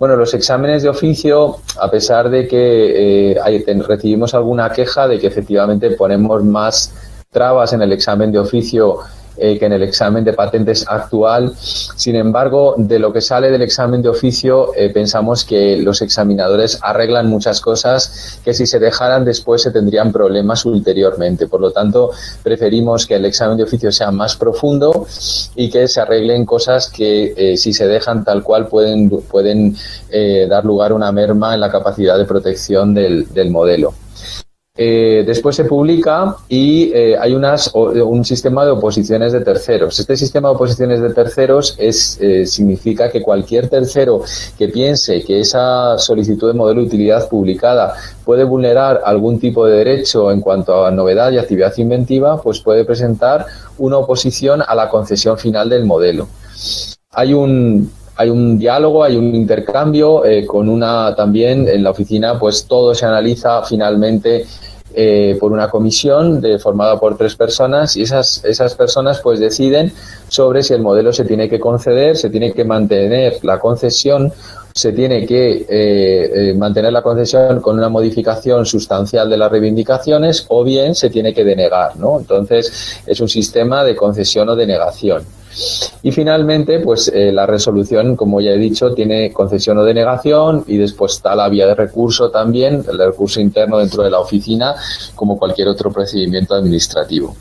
Bueno, los exámenes de oficio, a pesar de que recibimos alguna queja de que efectivamente ponemos más trabas en el examen de oficio que en el examen de patentes actual, sin embargo, de lo que sale del examen de oficio, pensamos que los examinadores arreglan muchas cosas que si se dejaran después se tendrían problemas ulteriormente. Por lo tanto, preferimos que el examen de oficio sea más profundo y que se arreglen cosas que si se dejan tal cual pueden dar lugar a una merma en la capacidad de protección del modelo. Después se publica y hay un sistema de oposiciones de terceros. Este sistema de oposiciones de terceros significa que cualquier tercero que piense que esa solicitud de modelo de utilidad publicada puede vulnerar algún tipo de derecho en cuanto a novedad y actividad inventiva, pues puede presentar una oposición a la concesión final del modelo. Hay un diálogo, hay un intercambio también en la oficina, pues todo se analiza finalmente por una comisión formada por 3 personas, y esas personas pues deciden sobre si el modelo se tiene que conceder, se tiene que mantener la concesión, se tiene que mantener la concesión con una modificación sustancial de las reivindicaciones, o bien se tiene que denegar, ¿no? Entonces es un sistema de concesión o denegación. Y finalmente, pues la resolución, como ya he dicho, tiene concesión o denegación, y después está la vía de recurso también, el recurso interno dentro de la oficina, como cualquier otro procedimiento administrativo.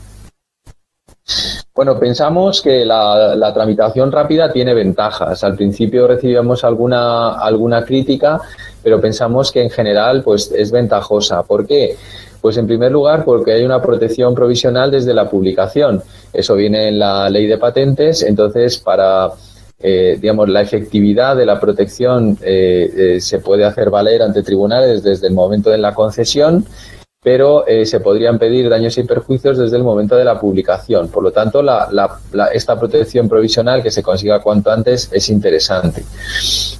Bueno, pensamos que la tramitación rápida tiene ventajas. Al principio recibíamos alguna crítica, pero pensamos que en general pues es ventajosa. ¿Por qué? Pues en primer lugar porque hay una protección provisional desde la publicación. Eso viene en la ley de patentes. Entonces, para la efectividad de la protección se puede hacer valer ante tribunales desde el momento de la concesión, pero se podrían pedir daños y perjuicios desde el momento de la publicación. Por lo tanto, esta protección provisional que se consiga cuanto antes es interesante.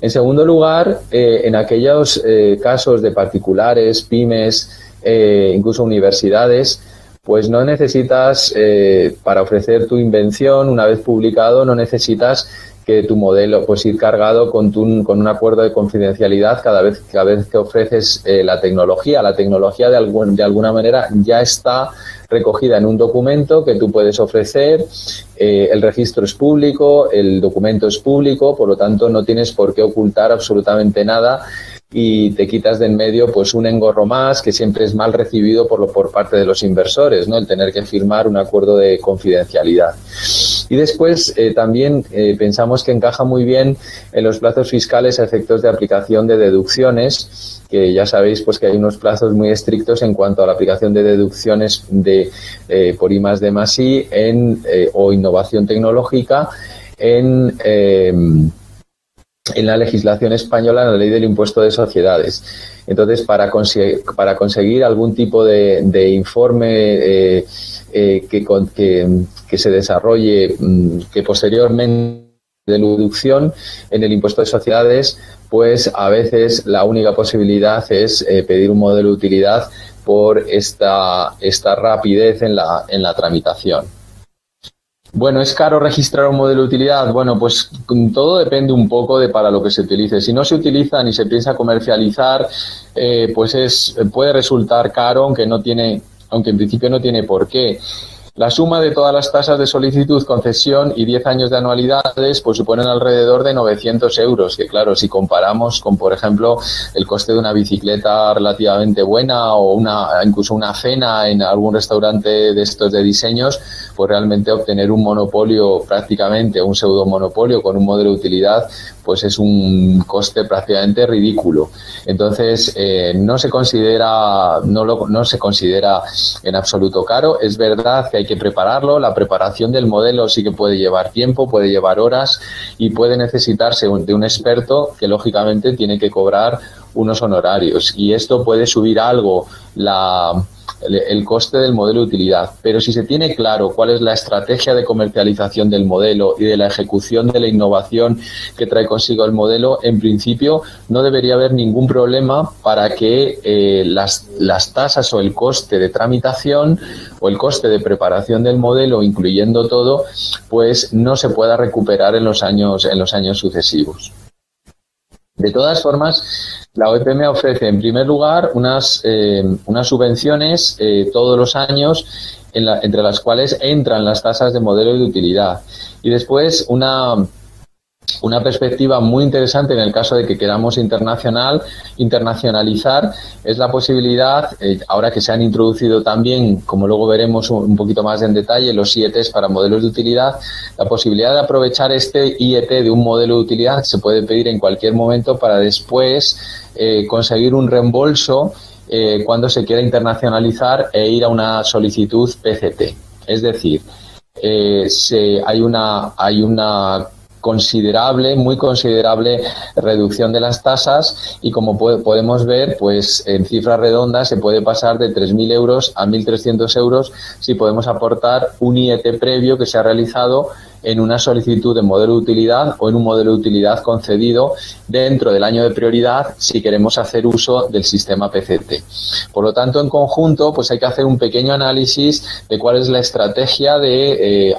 En segundo lugar, en aquellos casos de particulares, pymes, incluso universidades, pues no necesitas, para ofrecer tu invención, una vez publicado, no necesitas que tu modelo pues ir cargado con un acuerdo de confidencialidad cada vez que ofreces la tecnología. La tecnología de alguna manera ya está recogida en un documento que tú puedes ofrecer, el registro es público, el documento es público, por lo tanto no tienes por qué ocultar absolutamente nada y te quitas de en medio pues un engorro más que siempre es mal recibido por parte de los inversores, ¿no? El tener que firmar un acuerdo de confidencialidad. Y después también pensamos que encaja muy bien en los plazos fiscales a efectos de aplicación de deducciones, que ya sabéis pues que hay unos plazos muy estrictos en cuanto a la aplicación de deducciones por I+D+I o innovación tecnológica en la legislación española, en la ley del impuesto de sociedades. Entonces, para conseguir algún tipo de informe que se desarrolle, que posteriormente de deducción en el impuesto de sociedades, pues a veces la única posibilidad es pedir un modelo de utilidad por esta rapidez en la tramitación. Bueno, ¿es caro registrar un modelo de utilidad? Bueno, pues todo depende un poco de para lo que se utilice. Si no se utiliza ni se piensa comercializar, pues puede resultar caro, aunque en principio no tiene por qué. La suma de todas las tasas de solicitud, concesión y 10 años de anualidades pues suponen alrededor de 900 euros, que claro, si comparamos con, por ejemplo, el coste de una bicicleta relativamente buena o incluso una cena en algún restaurante de estos de diseños, pues realmente obtener un monopolio prácticamente, un pseudo monopolio con un modelo de utilidad, pues es un coste prácticamente ridículo. Entonces, no se considera en absoluto caro. Es verdad que hay que prepararlo. La preparación del modelo sí que puede llevar tiempo, puede llevar horas y puede necesitarse de un experto que lógicamente tiene que cobrar unos honorarios, y esto puede subir algo el coste del modelo de utilidad. Pero si se tiene claro cuál es la estrategia de comercialización del modelo y de la ejecución de la innovación que trae consigo el modelo, en principio no debería haber ningún problema para que las tasas o el coste de tramitación o el coste de preparación del modelo, incluyendo todo, pues no se pueda recuperar en los años sucesivos. De todas formas, la OEPM ofrece, en primer lugar, unas subvenciones todos los años, entre las cuales entran las tasas de modelo de utilidad. Y después una perspectiva muy interesante en el caso de que queramos internacionalizar es la posibilidad, ahora que se han introducido también, como luego veremos un poquito más en detalle, los IETs para modelos de utilidad, la posibilidad de aprovechar este IET de un modelo de utilidad se puede pedir en cualquier momento para después conseguir un reembolso cuando se quiera internacionalizar e ir a una solicitud PCT. Es decir, hay una muy considerable reducción de las tasas, y como podemos ver, pues en cifras redondas se puede pasar de 3.000 euros a 1.300 euros si podemos aportar un IET previo que se ha realizado en una solicitud de modelo de utilidad o en un modelo de utilidad concedido dentro del año de prioridad si queremos hacer uso del sistema PCT. Por lo tanto, en conjunto, pues hay que hacer un pequeño análisis de cuál es la estrategia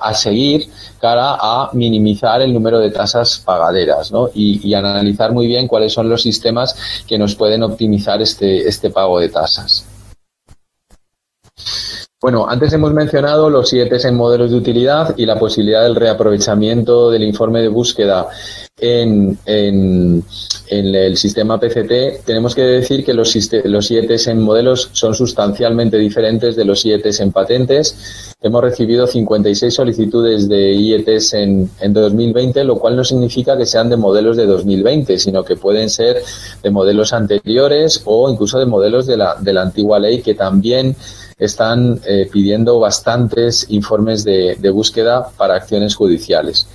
a seguir cara a minimizar el número de tasas pagaderas, ¿no? Y analizar muy bien cuáles son los sistemas que nos pueden optimizar este pago de tasas. Bueno, antes hemos mencionado los IETs en modelos de utilidad y la posibilidad del reaprovechamiento del informe de búsqueda en el sistema PCT. Tenemos que decir que los IETs en modelos son sustancialmente diferentes de los IETs en patentes. Hemos recibido 56 solicitudes de IETs en 2020, lo cual no significa que sean de modelos de 2020, sino que pueden ser de modelos anteriores o incluso de modelos de la antigua ley, que también están pidiendo bastantes informes de búsqueda para acciones judiciales.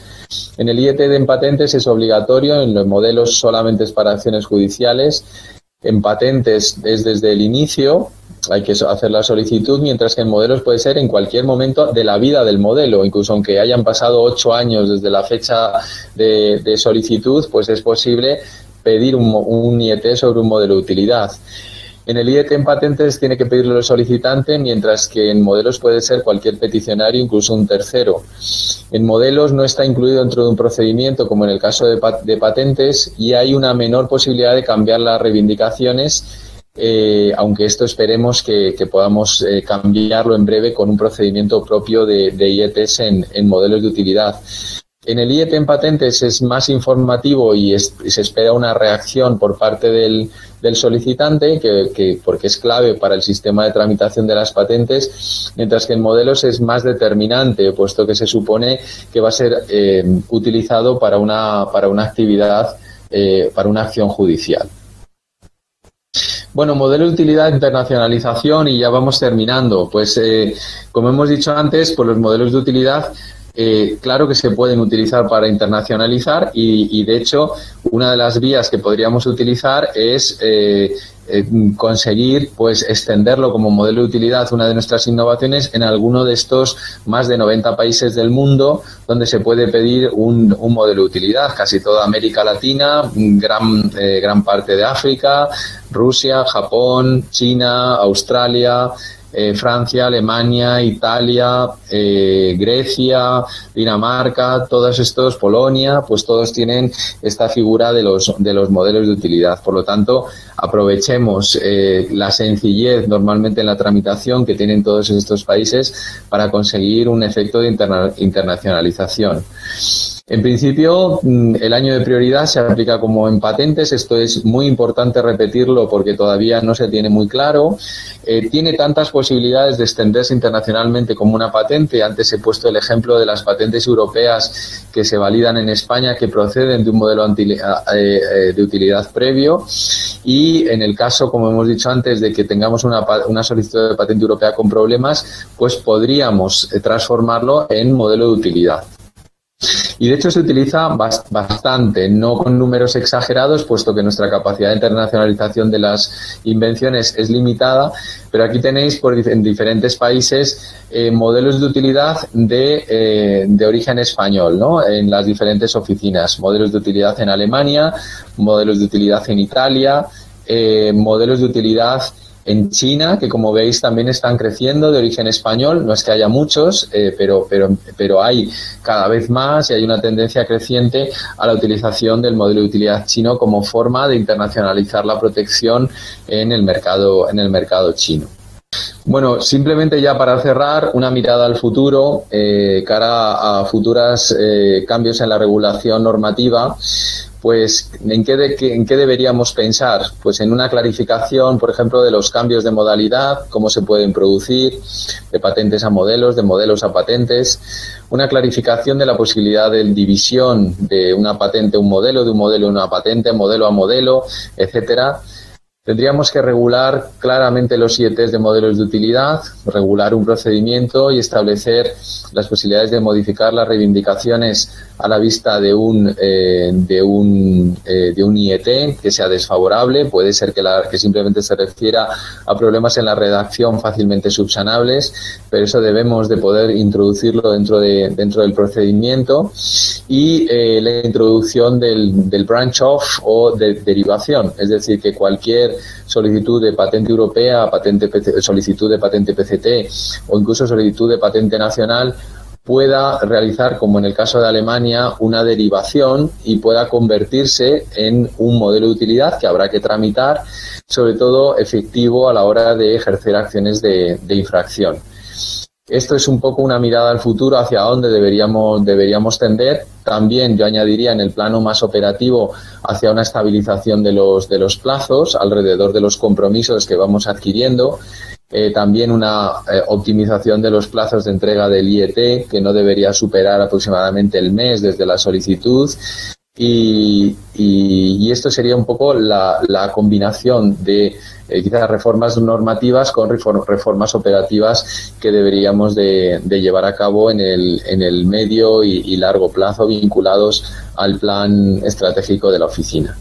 En el IET de patentes es obligatorio, en los modelos solamente es para acciones judiciales. En patentes es desde el inicio, hay que hacer la solicitud, mientras que en modelos puede ser en cualquier momento de la vida del modelo, incluso aunque hayan pasado 8 años desde la fecha de solicitud, pues es posible pedir un IET sobre un modelo de utilidad. En el IET en patentes tiene que pedirlo el solicitante, mientras que en modelos puede ser cualquier peticionario, incluso un tercero. En modelos no está incluido dentro de un procedimiento, como en el caso de patentes, y hay una menor posibilidad de cambiar las reivindicaciones, aunque esto esperemos que podamos cambiarlo en breve con un procedimiento propio de IETs en modelos de utilidad. En el IET en patentes es más informativo y se espera una reacción por parte del solicitante, porque es clave para el sistema de tramitación de las patentes, mientras que en modelos es más determinante, puesto que se supone que va a ser utilizado para una actividad, para una acción judicial. Bueno, modelo de utilidad, internacionalización, y ya vamos terminando. Pues, como hemos dicho antes, pues los modelos de utilidad claro que se pueden utilizar para internacionalizar y de hecho una de las vías que podríamos utilizar es conseguir pues extenderlo como modelo de utilidad, una de nuestras innovaciones, en alguno de estos más de 90 países del mundo donde se puede pedir un modelo de utilidad. Casi toda América Latina, gran parte de África, Rusia, Japón, China, Australia, Francia, Alemania, Italia, Grecia, Dinamarca, todos estos, Polonia, pues todos tienen esta figura de los modelos de utilidad. Por lo tanto, aprovechemos la sencillez normalmente en la tramitación que tienen todos estos países para conseguir un efecto de internacionalización. En principio, el año de prioridad se aplica como en patentes. Esto es muy importante repetirlo porque todavía no se tiene muy claro. Tiene tantas posibilidades de extenderse internacionalmente como una patente. Antes he puesto el ejemplo de las patentes europeas que se validan en España, que proceden de un modelo de utilidad previo. Y en el caso, como hemos dicho antes, de que tengamos una solicitud de patente europea con problemas, pues podríamos transformarlo en modelo de utilidad. Y de hecho se utiliza bastante, no con números exagerados, puesto que nuestra capacidad de internacionalización de las invenciones es limitada, pero aquí tenéis en diferentes países modelos de utilidad de origen español, ¿no? En las diferentes oficinas, modelos de utilidad en Alemania, modelos de utilidad en Italia, modelos de utilidad en China, que como veis también están creciendo, de origen español. No es que haya muchos, pero hay cada vez más y hay una tendencia creciente a la utilización del modelo de utilidad chino como forma de internacionalizar la protección en el mercado chino. Bueno, simplemente ya para cerrar, una mirada al futuro, cara a futuros cambios en la regulación normativa. Pues, ¿en qué deberíamos pensar? Pues en una clarificación, por ejemplo, de los cambios de modalidad, cómo se pueden producir, de patentes a modelos, de modelos a patentes, una clarificación de la posibilidad de división de una patente a un modelo, de un modelo a una patente, modelo a modelo, etcétera. Tendríamos que regular claramente los IETs de modelos de utilidad, regular un procedimiento y establecer las posibilidades de modificar las reivindicaciones a la vista de un IET que sea desfavorable. Puede ser que simplemente se refiera a problemas en la redacción fácilmente subsanables, pero eso debemos de poder introducirlo dentro del procedimiento. Y la introducción del branch off o de derivación, es decir, que cualquier solicitud de patente europea, solicitud de patente PCT o incluso solicitud de patente nacional pueda realizar, como en el caso de Alemania, una derivación y pueda convertirse en un modelo de utilidad que habrá que tramitar, sobre todo efectivo a la hora de ejercer acciones de infracción. Esto es un poco una mirada al futuro, hacia dónde deberíamos tender. También yo añadiría en el plano más operativo hacia una estabilización de los plazos alrededor de los compromisos que vamos adquiriendo. También una optimización de los plazos de entrega del IET, que no debería superar aproximadamente el mes desde la solicitud. Y esto sería un poco la combinación de quizás reformas normativas con reformas operativas que deberíamos de llevar a cabo en el medio y largo plazo, vinculados al plan estratégico de la oficina.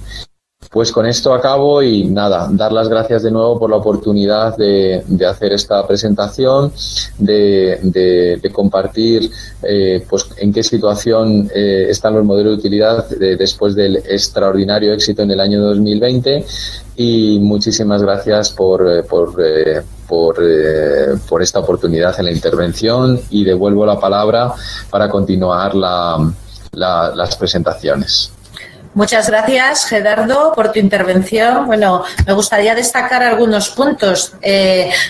Pues con esto acabo y nada, dar las gracias de nuevo por la oportunidad de hacer esta presentación, de compartir pues en qué situación están los modelos de utilidad después del extraordinario éxito en el año 2020 y muchísimas gracias por esta oportunidad en la intervención y devuelvo la palabra para continuar las presentaciones.
Muchas gracias, Gerardo, por tu intervención. Bueno, me gustaría destacar algunos puntos.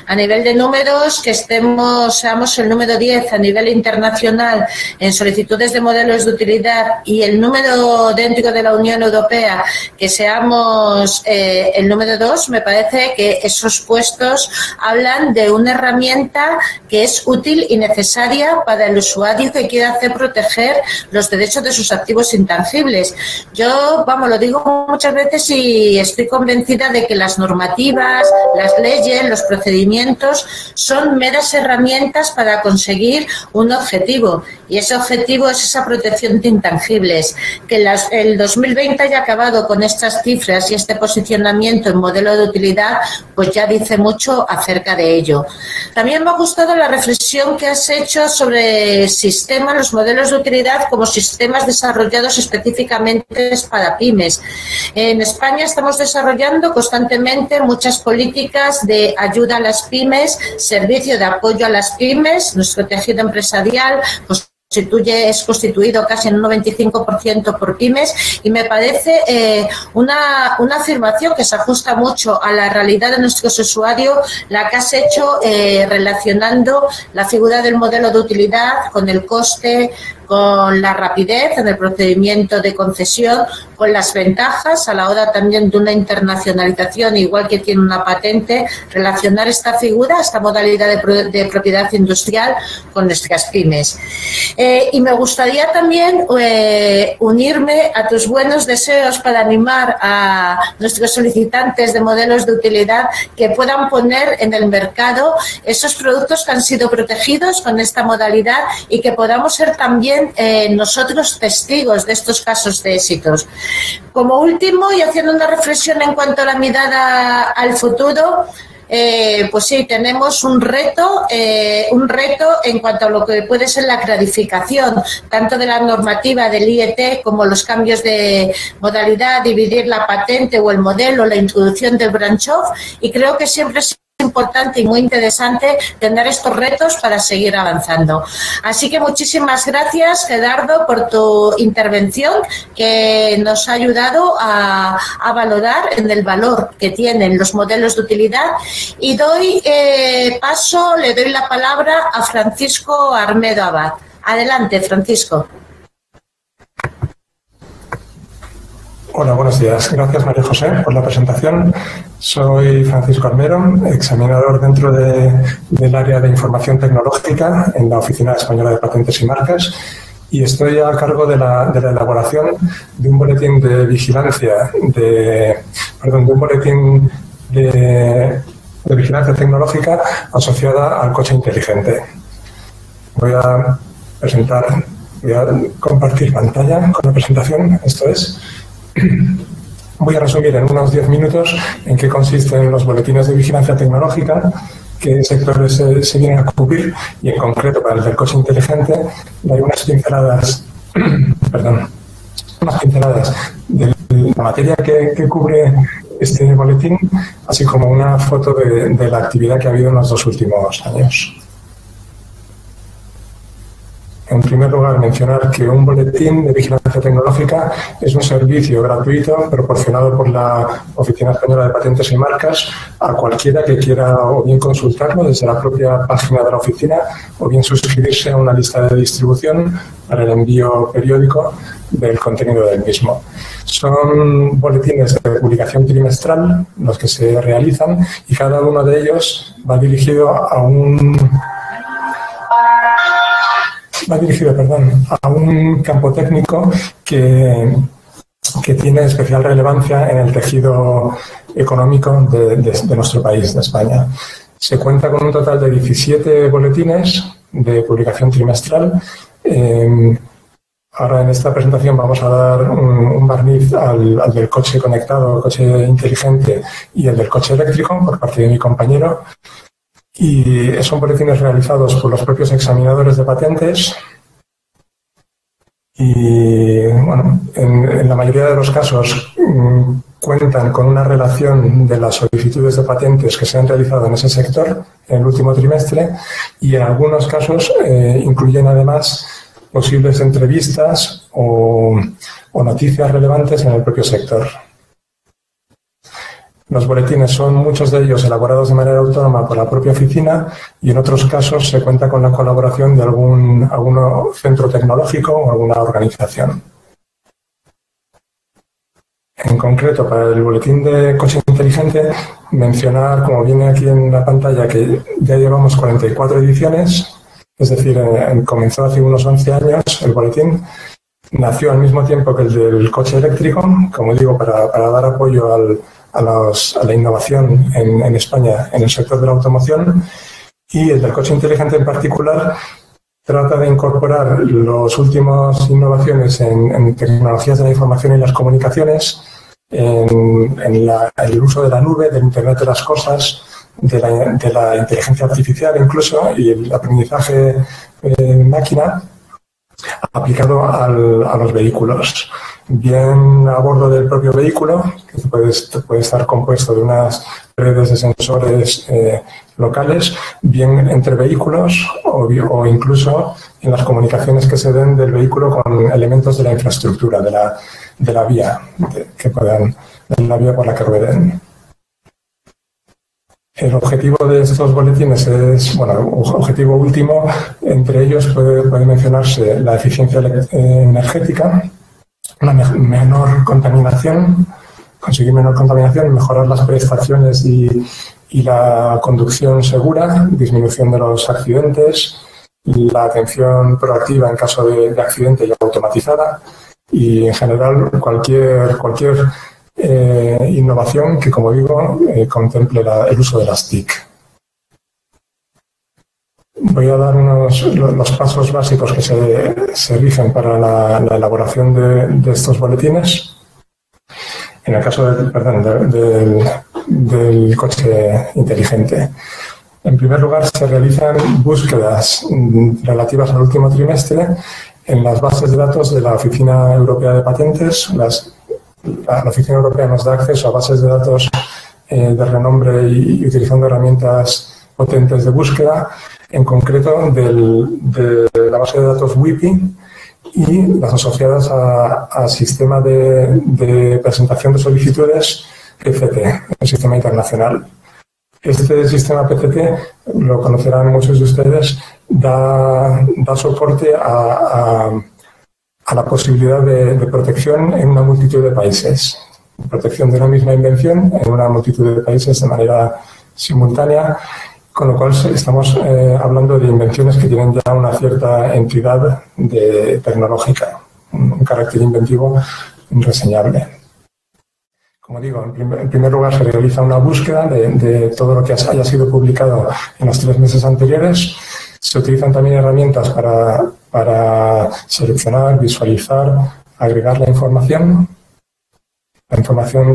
A nivel de números, que seamos el número 10 a nivel internacional en solicitudes de modelos de utilidad y el número dentro de la Unión Europea, que seamos el número 2, me parece que esos puestos hablan de una herramienta que es útil y necesaria para el usuario que quiera hacer proteger los derechos de sus activos intangibles. Yo, lo digo muchas veces y estoy convencida de que las normativas, las leyes, los procedimientos son meras herramientas para conseguir un objetivo y ese objetivo es esa protección de intangibles. Que el 2020 haya acabado con estas cifras y este posicionamiento en modelo de utilidad, pues ya dice mucho acerca de ello. También me ha gustado la reflexión que has hecho sobre sistemas, los modelos de utilidad como sistemas desarrollados específicamente para pymes. En España estamos desarrollando constantemente muchas políticas de ayuda a las pymes, servicio de apoyo a las pymes, nuestro tejido empresarial es constituido casi en un 95% por pymes y me parece una afirmación que se ajusta mucho a la realidad de nuestros usuarios, la que has hecho relacionando la figura del modelo de utilidad con el coste, con la rapidez en el procedimiento de concesión, con las ventajas a la hora también de una internacionalización, igual que tiene una patente, relacionar esta figura, esta modalidad de propiedad industrial con nuestras pymes. Y me gustaría también unirme a tus buenos deseos para animar a nuestros solicitantes de modelos de utilidad que puedan poner en el mercado esos productos que han sido protegidos con esta modalidad y que podamos ser también nosotros testigos de estos casos de éxitos. Como último, y haciendo una reflexión en cuanto a la mirada al futuro, pues sí, tenemos un reto en cuanto a lo que puede ser la clarificación tanto de la normativa del IET como los cambios de modalidad, dividir la patente o el modelo, la introducción del branch off, y creo que siempre es importante y muy interesante tener estos retos para seguir avanzando. Así que muchísimas gracias, Gerardo, por tu intervención que nos ha ayudado a valorar en el valor que tienen los modelos de utilidad y le doy la palabra a Francisco Armedo Abad. Adelante, Francisco.
Hola, buenos días. Gracias, María José, por la presentación. Soy Francisco Armero, examinador dentro del área de información tecnológica en la Oficina Española de Patentes y Marcas y estoy a cargo de la elaboración de un boletín de vigilancia, de vigilancia tecnológica asociada al coche inteligente. Voy a compartir pantalla con la presentación, esto es. Voy a resumir en unos 10 minutos en qué consisten los boletines de vigilancia tecnológica, qué sectores se vienen a cubrir y, en concreto, para el del coche inteligente, daré unas pinceladas de la materia que cubre este boletín, así como una foto de la actividad que ha habido en los 2 últimos años. En primer lugar, mencionar que un boletín de vigilancia tecnológica es un servicio gratuito proporcionado por la Oficina Española de Patentes y Marcas a cualquiera que quiera o bien consultarlo desde la propia página de la oficina o bien suscribirse a una lista de distribución para el envío periódico del contenido del mismo. Son boletines de publicación trimestral los que se realizan y cada uno de ellos va dirigido a un campo técnico que tiene especial relevancia en el tejido económico de nuestro país, de España. Se cuenta con un total de 17 boletines de publicación trimestral. Ahora en esta presentación vamos a dar un barniz al del coche conectado, coche inteligente y el del coche eléctrico por parte de mi compañero. Y son boletines realizados por los propios examinadores de patentes. Y bueno, en la mayoría de los casos cuentan con una relación de las solicitudes de patentes que se han realizado en ese sector en el último trimestre, y en algunos casos incluyen además posibles entrevistas o noticias relevantes en el propio sector. Los boletines son muchos de ellos elaborados de manera autónoma por la propia oficina, y en otros casos se cuenta con la colaboración de algún centro tecnológico o alguna organización. En concreto, para el boletín de coche inteligente, mencionar, como viene aquí en la pantalla, que ya llevamos 44 ediciones, es decir, comenzó hace unos 11 años el boletín. Nació al mismo tiempo que el del coche eléctrico, como digo, para dar apoyo a la innovación en España en el sector de la automoción, y el del coche inteligente en particular trata de incorporar las últimas innovaciones en tecnologías de la información y las comunicaciones, en el uso de la nube, del Internet de las cosas, de la inteligencia artificial incluso, y el aprendizaje máquina aplicado a los vehículos. Bien a bordo del propio vehículo, que puede estar compuesto de unas redes de sensores locales, bien entre vehículos o incluso en las comunicaciones que se den del vehículo con elementos de la infraestructura, de la vía, de la vía por la que rueden. El objetivo de estos boletines es, objetivo último, entre ellos puede mencionarse la eficiencia energética, una menor contaminación, conseguir menor contaminación, mejorar las prestaciones y la conducción segura, disminución de los accidentes, la atención proactiva en caso de accidente y automatizada, y en general cualquier innovación que, como digo, contemple el uso de las TIC. Voy a dar los pasos básicos que se rigen para la elaboración de estos boletines. En el caso del coche inteligente. En primer lugar, se realizan búsquedas relativas al último trimestre en las bases de datos de la Oficina Europea de Patentes. La Oficina Europea nos da acceso a bases de datos de renombre y utilizando herramientas potentes de búsqueda, en concreto de la base de datos WIPI y las asociadas al sistema de presentación de solicitudes PCT, el sistema internacional. Este sistema PCT, lo conocerán muchos de ustedes, da soporte a la posibilidad de protección en una multitud de países. Protección de una misma invención en una multitud de países de manera simultánea, con lo cual estamos hablando de invenciones que tienen ya una cierta entidad tecnológica, un carácter inventivo reseñable. Como digo, en primer lugar se realiza una búsqueda de todo lo que haya sido publicado en los 3 meses anteriores. Se utilizan también herramientas para seleccionar, visualizar, agregar la información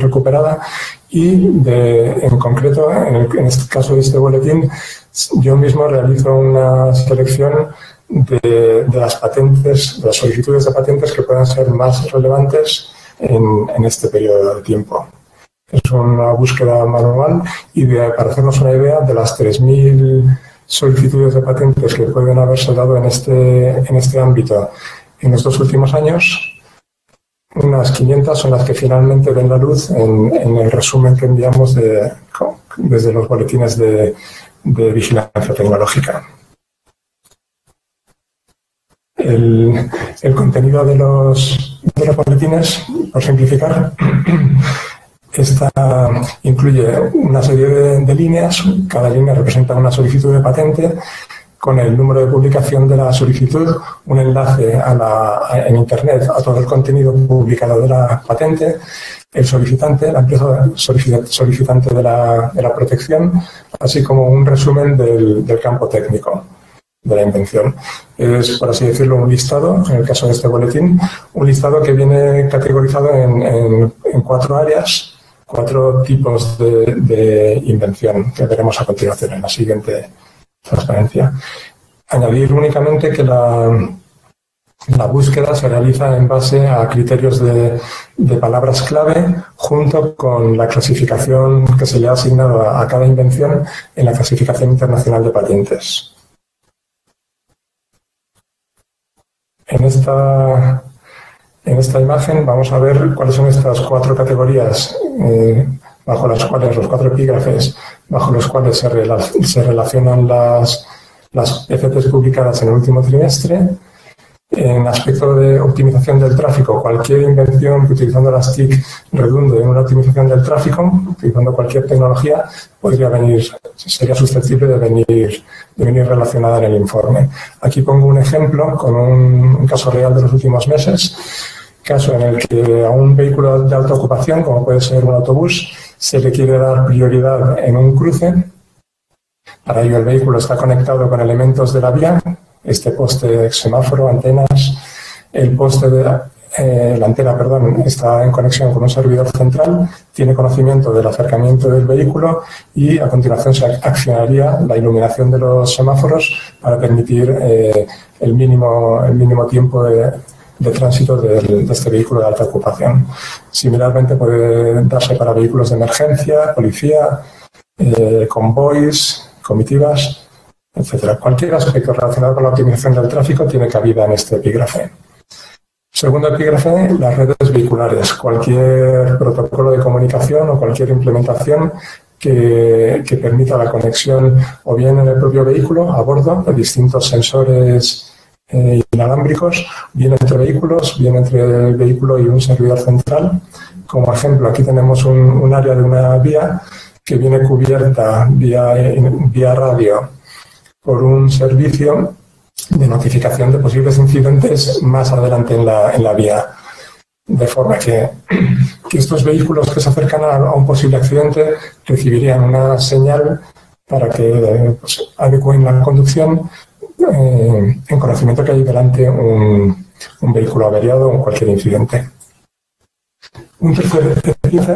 recuperada, y en concreto, en este caso de este boletín, yo mismo realizo una selección de las patentes, de las solicitudes de patentes que puedan ser más relevantes en este periodo de tiempo. Es una búsqueda manual y para hacernos una idea de las 3.000 solicitudes de patentes que pueden haberse dado en este ámbito en estos últimos años, unas 500 son las que finalmente ven la luz en el resumen que enviamos desde los boletines de vigilancia tecnológica. El contenido de los boletines, por simplificar, incluye una serie de líneas. Cada línea representa una solicitud de patente con el número de publicación de la solicitud, un enlace en Internet a todo el contenido publicado de la patente, el solicitante, la empresa solicitante de la protección, así como un resumen del campo técnico. la invención. Es, por así decirlo, un listado, en el caso de este boletín, un listado que viene categorizado en 4 áreas, 4 tipos de invención que veremos a continuación en la siguiente transparencia. Añadir únicamente que la búsqueda se realiza en base a criterios de palabras clave junto con la clasificación que se le ha asignado a cada invención en la clasificación internacional de patentes. En esta imagen vamos a ver cuáles son estas 4 categorías bajo las cuales, los 4 epígrafes bajo los cuales se relacionan las PCTs publicadas en el último trimestre. En aspecto de optimización del tráfico, cualquier invención que utilizando las TIC redunde en una optimización del tráfico, utilizando cualquier tecnología, sería susceptible de venir relacionada en el informe. Aquí pongo un ejemplo con un caso real de los últimos meses, caso en el que a un vehículo de alta ocupación, como puede ser un autobús, se le quiere dar prioridad en un cruce. Para ello el vehículo está conectado con elementos de la vía, este poste, semáforo, antenas, la antena, está en conexión con un servidor central, tiene conocimiento del acercamiento del vehículo y a continuación se accionaría la iluminación de los semáforos para permitir el mínimo tiempo de tránsito de este vehículo de alta ocupación. Similarmente puede darse para vehículos de emergencia, policía, convoys, comitivas, etcétera. Cualquier aspecto relacionado con la optimización del tráfico tiene cabida en este epígrafe. Segundo epígrafe, las redes vehiculares. Cualquier protocolo de comunicación o cualquier implementación que permita la conexión o bien en el propio vehículo, a bordo, de distintos sensores inalámbricos, bien entre vehículos, bien entre el vehículo y un servidor central. Como ejemplo, aquí tenemos un área de una vía que viene cubierta vía radio por un servicio de notificación de posibles incidentes más adelante en la vía. De forma que estos vehículos que se acercan a un posible accidente recibirían una señal para que adecúen la conducción en conocimiento que hay delante un vehículo averiado o cualquier incidente. Un tercer epígrafe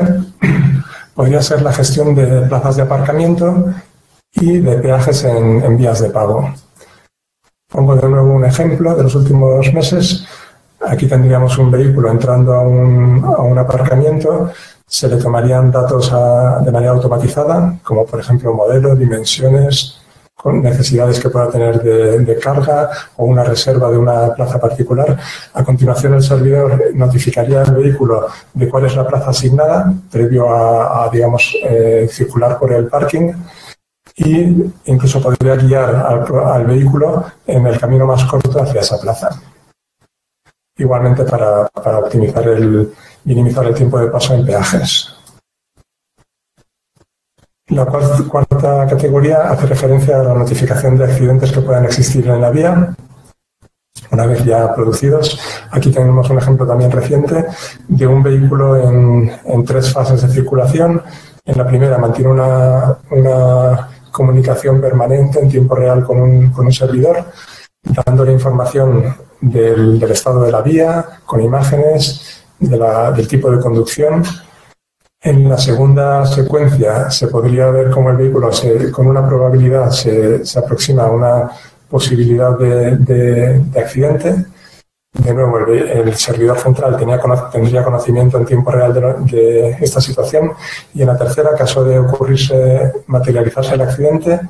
podría ser la gestión de plazas de aparcamiento y de peajes en vías de pago. Pongo de nuevo un ejemplo de los últimos meses. Aquí tendríamos un vehículo entrando a un aparcamiento, se le tomarían datos de manera automatizada, como por ejemplo modelo, dimensiones, con necesidades que pueda tener de carga o una reserva de una plaza particular. A continuación el servidor notificaría al vehículo de cuál es la plaza asignada, previo a circular por el parking, y incluso podría guiar al vehículo en el camino más corto hacia esa plaza. Igualmente para minimizar el tiempo de paso en peajes. La cuarta categoría hace referencia a la notificación de accidentes que puedan existir en la vía, una vez ya producidos. Aquí tenemos un ejemplo también reciente de un vehículo en 3 fases de circulación. En la primera mantiene una comunicación permanente en tiempo real con un servidor, dándole información del estado de la vía, con imágenes, del tipo de conducción. En la segunda secuencia se podría ver cómo el vehículo con una probabilidad se aproxima a una posibilidad de accidente. De nuevo, el servidor central tendría conocimiento en tiempo real de esta situación. Y en la tercera, caso de materializarse el accidente,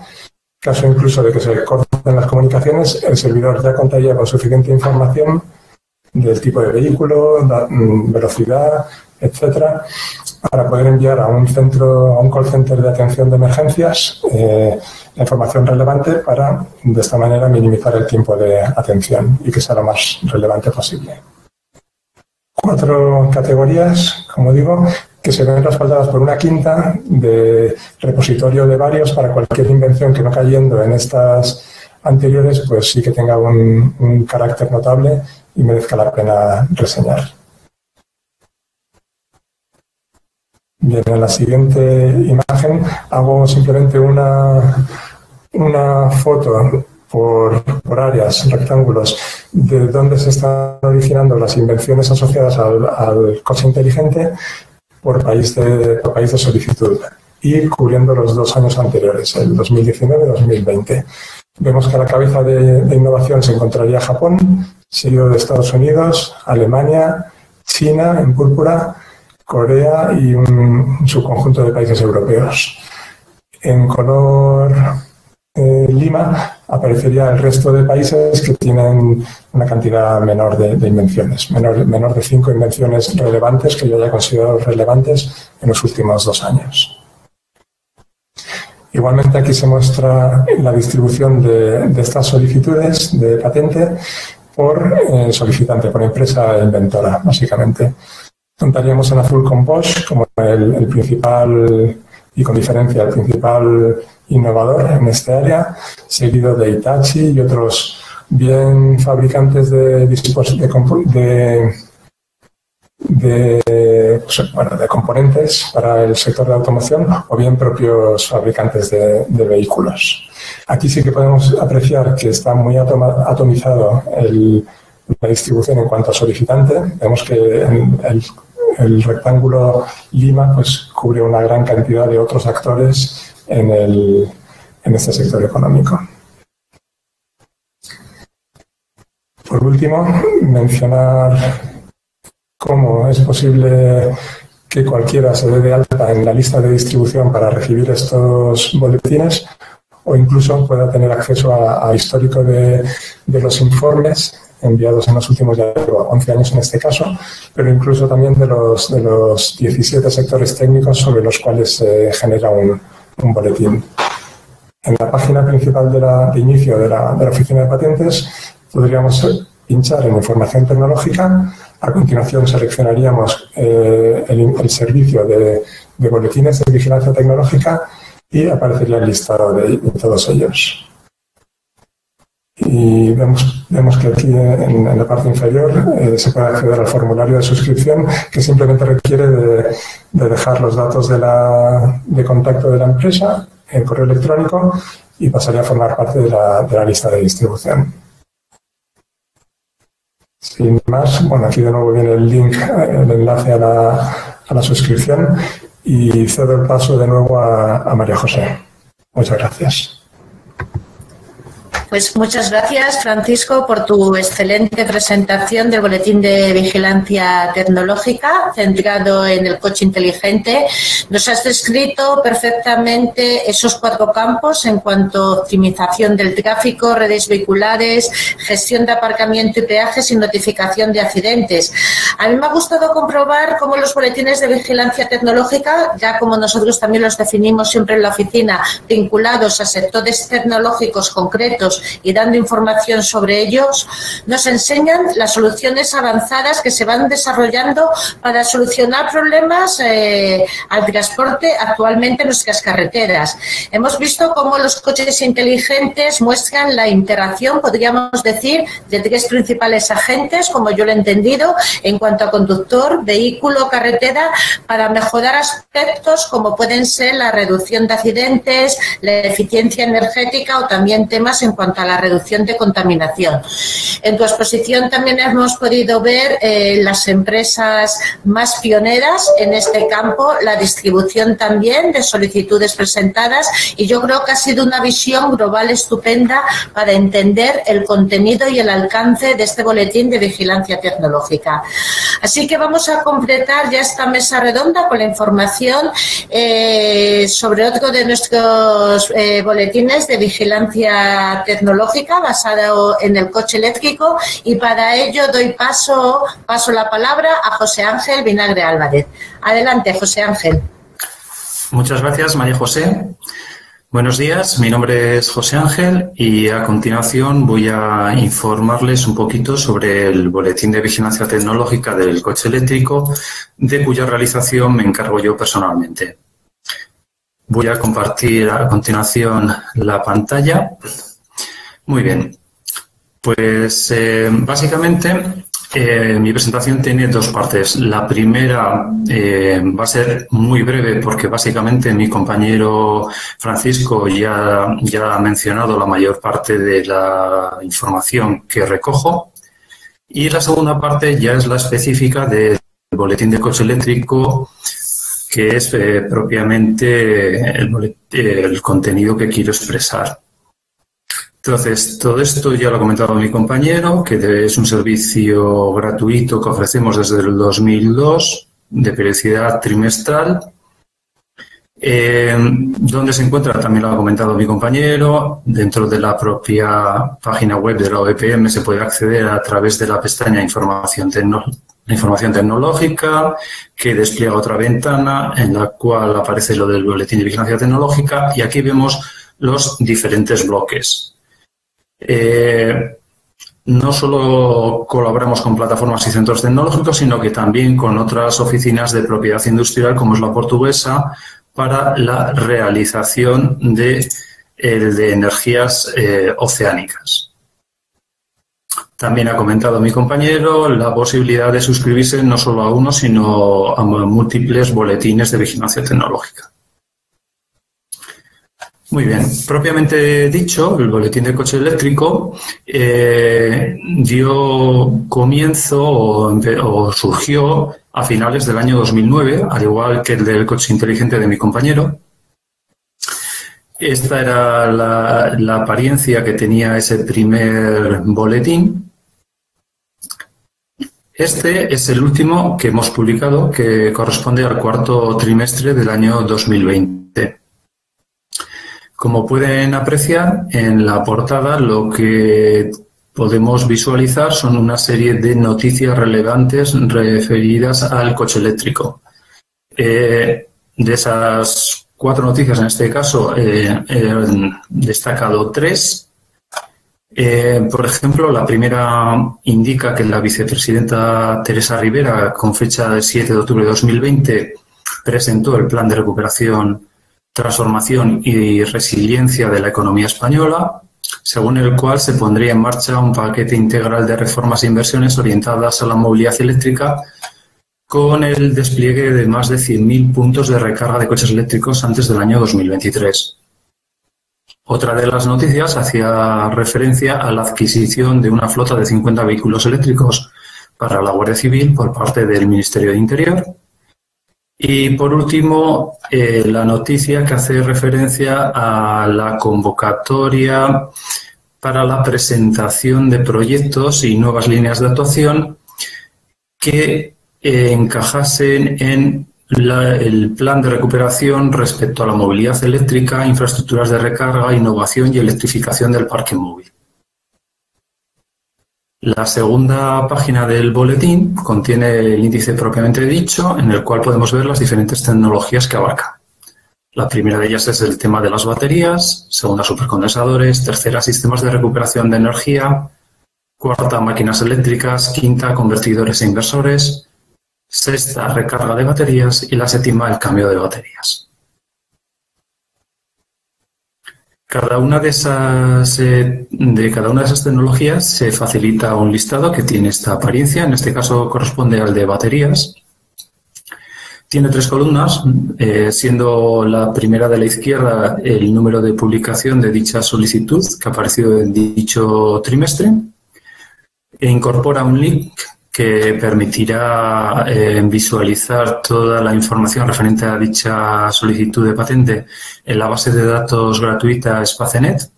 caso incluso de que se corten las comunicaciones, el servidor ya contaría con suficiente información del tipo de vehículo, velocidad, etcétera, para poder enviar a un call center de atención de emergencias la información relevante para, de esta manera, minimizar el tiempo de atención y que sea lo más relevante posible. 4 categorías, como digo, que se ven respaldadas por una quinta de repositorio de varios para cualquier invención que no cayendo en estas anteriores, pues sí que tenga un carácter notable y merezca la pena reseñar. Bien, en la siguiente imagen hago simplemente una foto por áreas, rectángulos, de dónde se están originando las invenciones asociadas al coche inteligente por país de solicitud y cubriendo los 2 años anteriores, el 2019 y 2020. Vemos que a la cabeza de innovación se encontraría Japón, seguido de Estados Unidos, Alemania, China en púrpura, Corea y un subconjunto de países europeos. En color lima aparecería el resto de países que tienen una cantidad menor de invenciones, menor de 5 invenciones relevantes que yo haya considerado relevantes en los últimos 2 años. Igualmente aquí se muestra la distribución de estas solicitudes de patente por solicitante, por empresa inventora, básicamente. Contaríamos en azul con Bosch como el principal, y con diferencia, el principal innovador en este área, seguido de Hitachi y otros bien fabricantes de componentes para el sector de automoción o bien propios fabricantes de vehículos. Aquí sí que podemos apreciar que está muy atomizado la distribución en cuanto a solicitante. Vemos que el rectángulo lima pues cubre una gran cantidad de otros actores en este sector económico. Por último, mencionar cómo es posible que cualquiera se dé de alta en la lista de distribución para recibir estos boletines o incluso pueda tener acceso a histórico de los informes enviados en los últimos 11 años en este caso, pero incluso también de los 17 sectores técnicos sobre los cuales se genera un boletín. En la página principal de inicio de la Oficina de Patentes podríamos pinchar en Información Tecnológica. A continuación seleccionaríamos el servicio de boletines de vigilancia tecnológica y aparecería el listado de todos ellos. Y vemos que aquí en la parte inferior se puede acceder al formulario de suscripción que simplemente requiere de dejar los datos de contacto de la empresa, el correo electrónico y pasaría a formar parte de la lista de distribución. Sin más, bueno, aquí de nuevo viene el link, el enlace a la suscripción y cedo el paso de nuevo a María José. Muchas gracias.
Pues muchas gracias, Francisco, por tu excelente presentación del Boletín de Vigilancia Tecnológica centrado en el coche inteligente. Nos has descrito perfectamente esos 4 campos en cuanto a optimización del tráfico, redes vehiculares, gestión de aparcamiento y peajes y notificación de accidentes. A mí me ha gustado comprobar cómo los boletines de vigilancia tecnológica, ya como nosotros también los definimos siempre en la oficina, vinculados a sectores tecnológicos concretos y dando información sobre ellos, nos enseñan las soluciones avanzadas que se van desarrollando para solucionar problemas al transporte actualmente en nuestras carreteras. Hemos visto cómo los coches inteligentes muestran la interacción, podríamos decir, de 3 principales agentes, como yo lo he entendido, en cuanto a conductor, vehículo, carretera, para mejorar aspectos como pueden ser la reducción de accidentes, la eficiencia energética o también temas en cuanto a la reducción de contaminación. En tu exposición también hemos podido ver las empresas más pioneras en este campo, la distribución también de solicitudes presentadas y yo creo que ha sido una visión global estupenda para entender el contenido y el alcance de este boletín de vigilancia tecnológica. Así que vamos a completar ya esta mesa redonda con la información sobre otro de nuestros boletines de vigilancia tecnológica basado en el coche eléctrico y para ello doy paso la palabra a José Ángel Vinagre Álvarez. Adelante, José Ángel.
Muchas gracias, María José. Buenos días, mi nombre es José Ángel y a continuación voy a informarles un poquito sobre el boletín de vigilancia tecnológica del coche eléctrico, de cuya realización me encargo yo personalmente. Voy a compartir a continuación la pantalla. Muy bien, pues básicamente mi presentación tiene dos partes. La primera va a ser muy breve porque básicamente mi compañero Francisco ya ha mencionado la mayor parte de la información que recojo. Y la segunda parte ya es la específica del boletín de coche eléctrico, que es propiamente el contenido que quiero expresar. Entonces, todo esto ya lo ha comentado mi compañero, que es un servicio gratuito que ofrecemos desde el 2002, de periodicidad trimestral, donde se encuentra, también lo ha comentado mi compañero, dentro de la propia página web de la OEPM se puede acceder a través de la pestaña Información tecnológica, que despliega otra ventana en la cual aparece lo del boletín de vigilancia tecnológica, y aquí vemos los diferentes bloques. No solo colaboramos con plataformas y centros tecnológicos, sino que también con otras oficinas de propiedad industrial, como es la Portuguesa, para la realización de energías oceánicas. También ha comentado mi compañero la posibilidad de suscribirse no solo a uno, sino a múltiples boletines de vigilancia tecnológica. Muy bien, propiamente dicho, el boletín de coche eléctrico dio comienzo o surgió a finales del año 2009, al igual que el del coche inteligente de mi compañero. Esta era la apariencia que tenía ese primer boletín. Este es el último que hemos publicado, que corresponde al cuarto trimestre del año 2020. Como pueden apreciar, en la portada lo que podemos visualizar son una serie de noticias relevantes referidas al coche eléctrico. De esas 4 noticias, en este caso, he destacado 3. Por ejemplo, la primera indica que la vicepresidenta Teresa Rivera, con fecha del 7 de octubre de 2020, presentó el Plan de Recuperación, Transformación y Resiliencia de la Economía Española, según el cual se pondría en marcha un paquete integral de reformas e inversiones orientadas a la movilidad eléctrica, con el despliegue de más de 100.000 puntos de recarga de coches eléctricos antes del año 2023. Otra de las noticias hacía referencia a la adquisición de una flota de 50 vehículos eléctricos para la Guardia Civil por parte del Ministerio de Interior. Y, por último, la noticia que hace referencia a la convocatoria para la presentación de proyectos y nuevas líneas de actuación que encajasen en el plan de recuperación respecto a la movilidad eléctrica, infraestructuras de recarga, innovación y electrificación del parque móvil. La segunda página del boletín contiene el índice propiamente dicho, en el cual podemos ver las diferentes tecnologías que abarca. La primera de ellas es el tema de las baterías, segunda supercondensadores, tercera sistemas de recuperación de energía, cuarta máquinas eléctricas, quinta convertidores e inversores, sexta recarga de baterías y la séptima el cambio de baterías. Cada una de esas tecnologías se facilita un listado que tiene esta apariencia. En este caso corresponde al de baterías. Tiene 3 columnas, siendo la primera de la izquierda el número de publicación de dicha solicitud que ha aparecido en dicho trimestre. E incorpora un link que permitirá visualizar toda la información referente a dicha solicitud de patente en la base de datos gratuita Spacenet,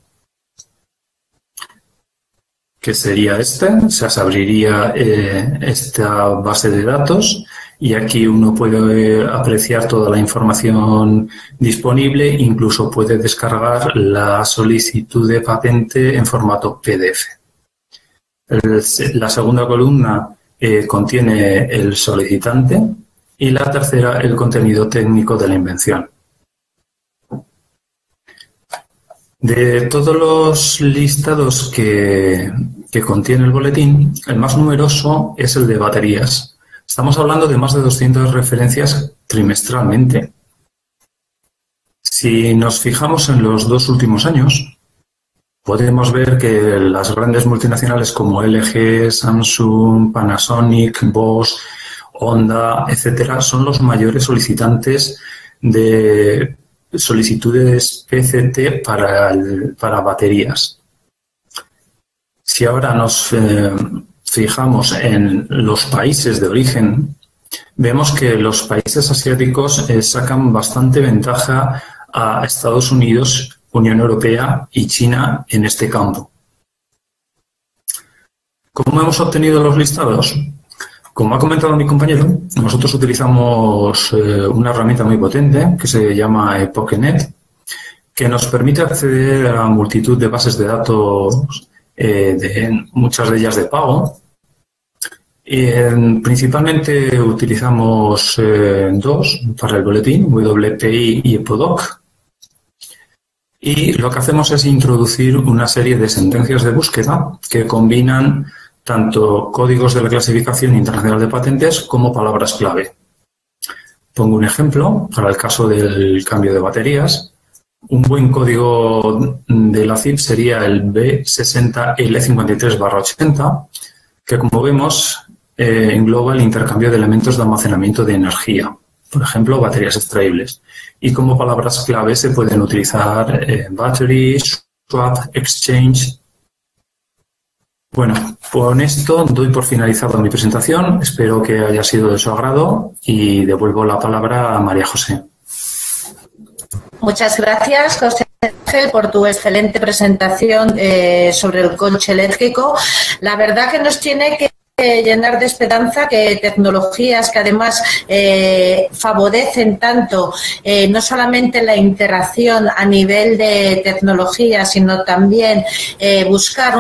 que sería esta. Se abriría esta base de datos y aquí uno puede apreciar toda la información disponible, incluso puede descargar la solicitud de patente en formato PDF. La segunda columna contiene el solicitante y la tercera el contenido técnico de la invención. De todos los listados que contiene el boletín, el más numeroso es el de baterías. Estamos hablando de más de 200 referencias trimestralmente. Si nos fijamos en los 2 últimos años, podemos ver que las grandes multinacionales como LG, Samsung, Panasonic, Bosch, Honda, etcétera, son los mayores solicitantes de solicitudes PCT para baterías. Si ahora nos fijamos en los países de origen, vemos que los países asiáticos sacan bastante ventaja a Estados Unidos, Unión Europea y China en este campo. ¿Cómo hemos obtenido los listados? Como ha comentado mi compañero, nosotros utilizamos una herramienta muy potente que se llama EpokeNet, que nos permite acceder a multitud de bases de datos, muchas de ellas de pago. Principalmente utilizamos dos para el boletín, WPI y EPODOC. Y lo que hacemos es introducir una serie de sentencias de búsqueda que combinan tanto códigos de la clasificación internacional de patentes como palabras clave. Pongo un ejemplo para el caso del cambio de baterías. Un buen código de la CIP sería el B60L53/80, que como vemos engloba el intercambio de elementos de almacenamiento de energía, por ejemplo, baterías extraíbles. Y como palabras clave se pueden utilizar battery, swap, exchange. Bueno, con esto doy por finalizado mi presentación. Espero que haya sido de su agrado y devuelvo la palabra a María José.
Muchas gracias, José Ángel, por tu excelente presentación sobre el coche eléctrico. La verdad que nos tiene que llenar de esperanza que tecnologías que además favorecen tanto no solamente la interacción a nivel de tecnología, sino también buscar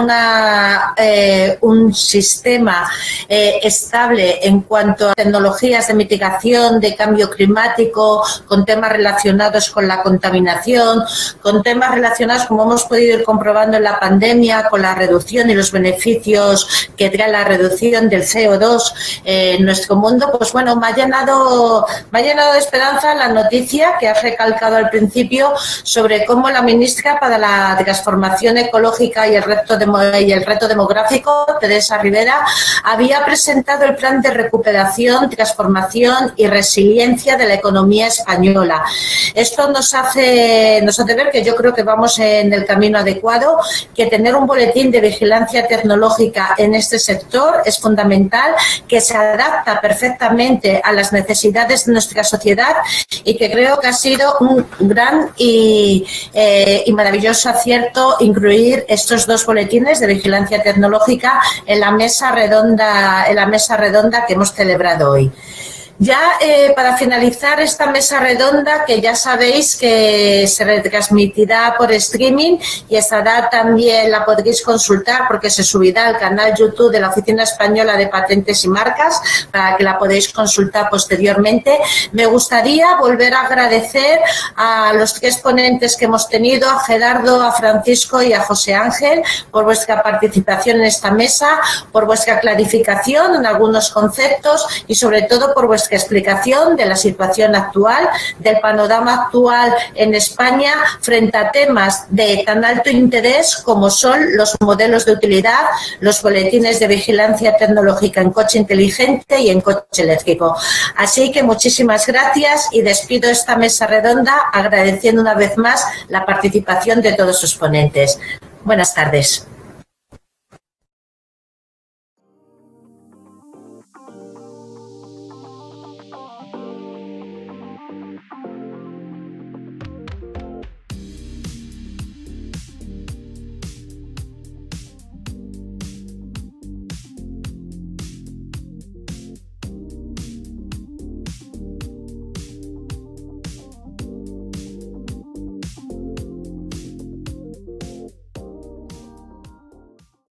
un sistema estable en cuanto a tecnologías de mitigación de cambio climático, con temas relacionados con la contaminación, con temas relacionados, como hemos podido ir comprobando en la pandemia, con la reducción y los beneficios que trae la reducción del CO2 en nuestro mundo. Pues bueno, me ha llenado de esperanza la noticia que has recalcado al principio sobre cómo la ministra para la transformación ecológica y el reto demográfico, Teresa Rivera, había presentado el plan de recuperación, transformación y resiliencia de la economía española. Esto nos hace ver que yo creo que vamos en el camino adecuado, que tener un boletín de vigilancia tecnológica en este sector es fundamental, que se adapta perfectamente a las necesidades de nuestra sociedad y que creo que ha sido un gran y maravilloso acierto incluir estos dos boletines de vigilancia tecnológica en la mesa redonda que hemos celebrado hoy. Ya para finalizar esta mesa redonda, que ya sabéis que se retransmitirá por streaming y estará también, la podréis consultar porque se subirá al canal YouTube de la Oficina Española de Patentes y Marcas para que la podéis consultar posteriormente. Me gustaría volver a agradecer a los tres ponentes que hemos tenido, a Gerardo, a Francisco y a José Ángel, por vuestra participación en esta mesa, por vuestra clarificación en algunos conceptos y sobre todo por vuestra explicación de la situación actual, del panorama actual en España frente a temas de tan alto interés como son los modelos de utilidad, los boletines de vigilancia tecnológica en coche inteligente y en coche eléctrico. Así que muchísimas gracias y despido esta mesa redonda agradeciendo una vez más la participación de todos sus ponentes. Buenas tardes.